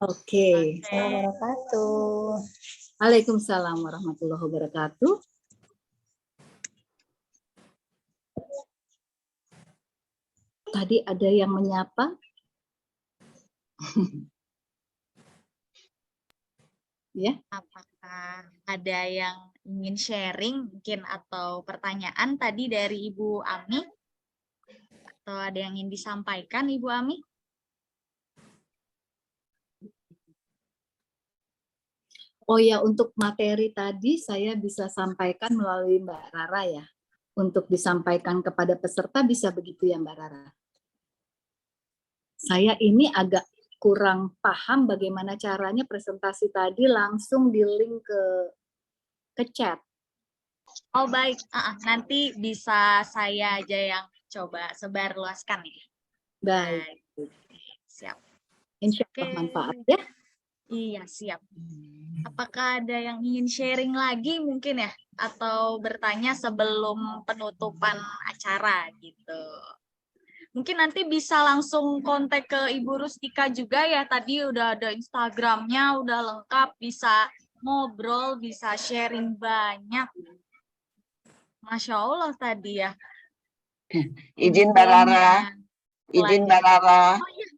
Oke. Assalamualaikum. Waalaikumsalam warahmatullahi wabarakatuh. Tadi ada yang menyapa. Ya. Apakah ada yang ingin sharing mungkin atau pertanyaan tadi dari Ibu Ami? Atau ada yang ingin disampaikan Ibu Ami? Oh ya, untuk materi tadi saya bisa sampaikan melalui Mbak Rara ya. Untuk disampaikan kepada peserta bisa begitu ya Mbak Rara? Saya ini agak kurang paham bagaimana caranya presentasi tadi langsung di-link ke chat. Oh baik, nanti bisa saya aja yang coba sebarluaskan ya. Baik. Siap. Insya Allah manfaat ya. Iya, siap. Apakah ada yang ingin sharing lagi mungkin ya? Atau bertanya sebelum penutupan acara gitu? Mungkin nanti bisa langsung kontak ke Ibu Rustika juga ya. Tadi udah ada Instagramnya, udah lengkap. Bisa ngobrol, bisa sharing banyak. Masya Allah tadi ya. Izin Mbak Rara,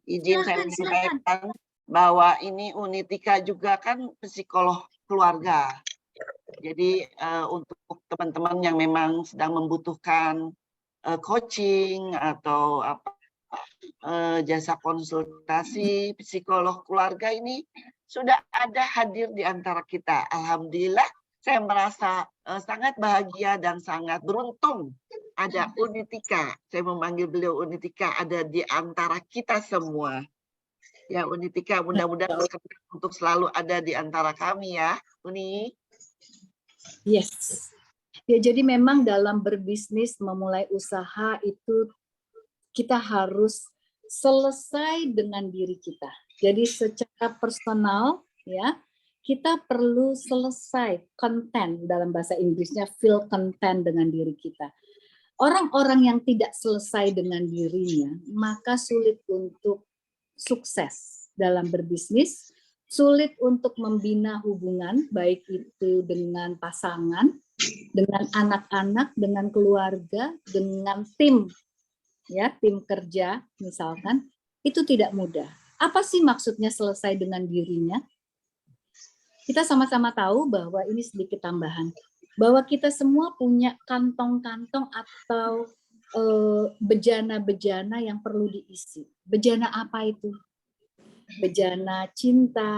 izin saya menyampaikan bahwa ini Unitika juga kan psikolog keluarga. Jadi untuk teman-teman yang memang sedang membutuhkan coaching atau jasa konsultasi psikolog keluarga ini sudah ada hadir di antara kita. Alhamdulillah, saya merasa sangat bahagia dan sangat beruntung ada Unitika. Saya memanggil beliau Unitika ada di antara kita semua. Ya Unitika, mudah-mudahan untuk selalu ada di antara kami ya, Uni. Yes. Ya, jadi memang dalam berbisnis, memulai usaha itu kita harus selesai dengan diri kita. Jadi secara personal ya, kita perlu selesai content, dalam bahasa Inggrisnya feel content dengan diri kita. Orang-orang yang tidak selesai dengan dirinya, maka sulit untuk sukses dalam berbisnis, sulit untuk membina hubungan, baik itu dengan pasangan, dengan anak-anak, dengan keluarga, dengan tim, ya tim kerja misalkan, itu tidak mudah. Apa sih maksudnya selesai dengan dirinya? Kita sama-sama tahu bahwa ini sedikit tambahan, bahwa kita semua punya kantong-kantong atau bejana-bejana yang perlu diisi. Bejana apa itu? Bejana cinta.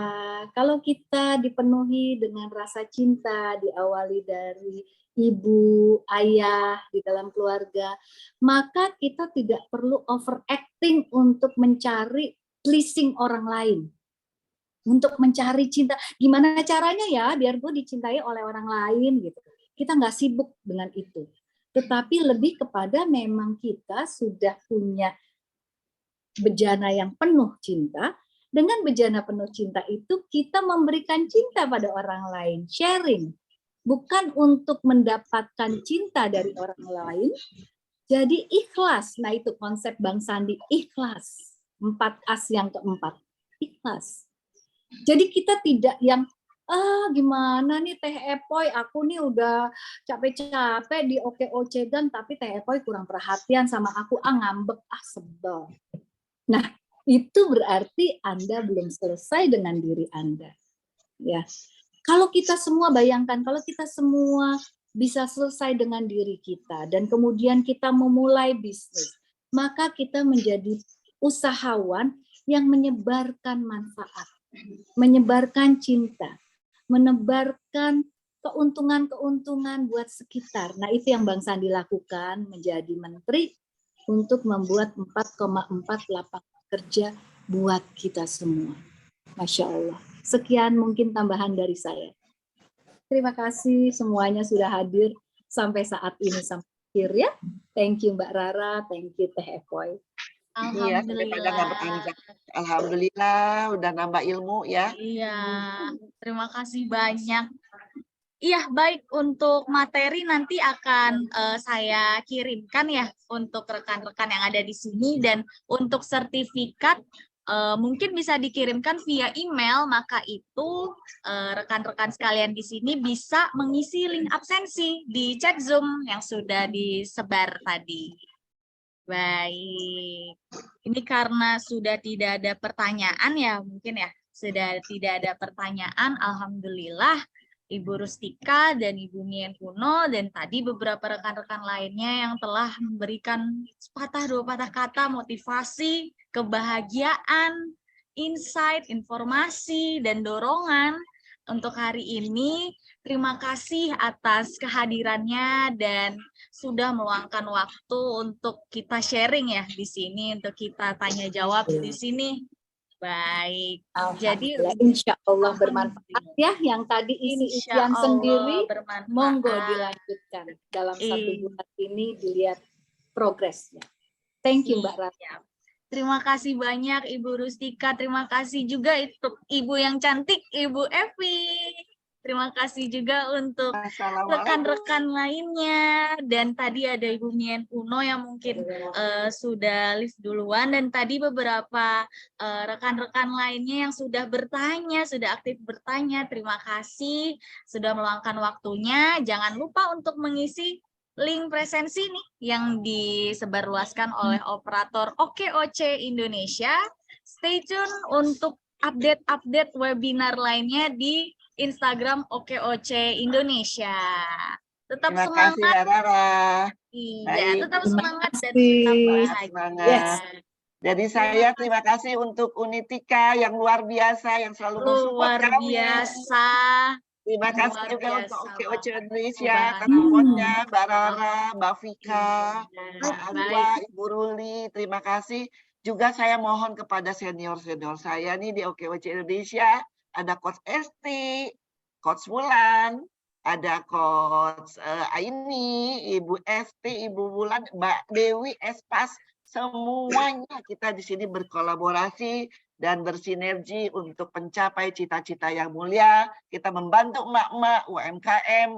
Kalau kita dipenuhi dengan rasa cinta, diawali dari ibu, ayah di dalam keluarga, maka kita tidak perlu overacting untuk mencari pleasing orang lain. Untuk mencari cinta, gimana caranya ya biar gue dicintai oleh orang lain gitu. Kita nggak sibuk dengan itu. Tetapi lebih kepada memang kita sudah punya bejana yang penuh cinta. Dengan bejana penuh cinta itu kita memberikan cinta pada orang lain, sharing. Bukan untuk mendapatkan cinta dari orang lain, jadi ikhlas. Nah itu konsep Bang Sandi, ikhlas. 4As yang keempat, ikhlas. Jadi kita tidak yang gimana nih Teh Epoy, aku nih udah capek-capek di oke-ocegan tapi Teh Epoy kurang perhatian sama aku, ngambek, sebel. Nah, itu berarti Anda belum selesai dengan diri Anda. Ya. Kalau kita semua bayangkan, kalau kita semua bisa selesai dengan diri kita dan kemudian kita memulai bisnis, maka kita menjadi usahawan yang menyebarkan manfaat, menyebarkan cinta, menebarkan keuntungan-keuntungan buat sekitar. Nah, itu yang Bang Sandi lakukan menjadi menteri untuk membuat 4,4 lapangan kerja buat kita semua. Masya Allah. Sekian mungkin tambahan dari saya. Terima kasih semuanya sudah hadir. sampai saat ini sampai akhir ya. Thank you Mbak Rara, thank you Teh Epoy. Iya, daripada nggak berpanjang. Alhamdulillah, udah nambah ilmu ya. Iya, terima kasih banyak. Iya, baik, untuk materi nanti akan saya kirimkan ya untuk rekan-rekan yang ada di sini, dan untuk sertifikat mungkin bisa dikirimkan via email, maka itu rekan-rekan sekalian di sini bisa mengisi link absensi di chat Zoom yang sudah disebar tadi. Baik, ini karena sudah tidak ada pertanyaan ya, mungkin ya, sudah tidak ada pertanyaan, alhamdulillah Ibu Rustika dan Ibu Nien Kuno dan tadi beberapa rekan-rekan lainnya yang telah memberikan sepatah dua patah kata motivasi, kebahagiaan, insight, informasi, dan dorongan untuk hari ini. Terima kasih atas kehadirannya dan sudah meluangkan waktu untuk kita sharing ya di sini, untuk kita tanya jawab di sini. Baik, jadi insya Allah bermanfaat ya. Yang tadi isi isian sendiri, monggo dilanjutkan dalam 1 bulan ini, dilihat progresnya. Thank you Mbak Rara. Terima kasih banyak Ibu Rustika, terima kasih juga untuk Ibu yang cantik, Ibu Evi. Terima kasih juga untuk rekan-rekan lainnya. Dan tadi ada Ibu Nien Kuno yang mungkin sudah live duluan. Dan tadi beberapa rekan-rekan lainnya yang sudah bertanya, sudah aktif bertanya. Terima kasih sudah meluangkan waktunya. Jangan lupa untuk mengisi link presensi nih yang disebarluaskan oleh operator OKOC Indonesia. Stay tune untuk update-update webinar lainnya di Instagram OKOC Indonesia. Tetap Terima semangat. kasih, Rara. Iya, tetap semangat dan tetap bahagia. Yes. Jadi saya terima kasih untuk Unitika yang luar biasa, yang selalu mensupport kami. Luar biasa. Terima kasih juga untuk OKOC Indonesia, ketuanya Mbak Rara, Mbak Vika, Mbak Azwa, Ibu Ruli. Terima kasih. Juga saya mohon kepada senior-senior saya nih di OKOC Indonesia. Ada Coach Esti, Coach Wulan, ada Coach Aini, Ibu Esti, Ibu Wulan, Mbak Dewi, Espas, semuanya kita di sini berkolaborasi dan bersinergi untuk mencapai cita-cita yang mulia. Kita membantu emak-emak UMKM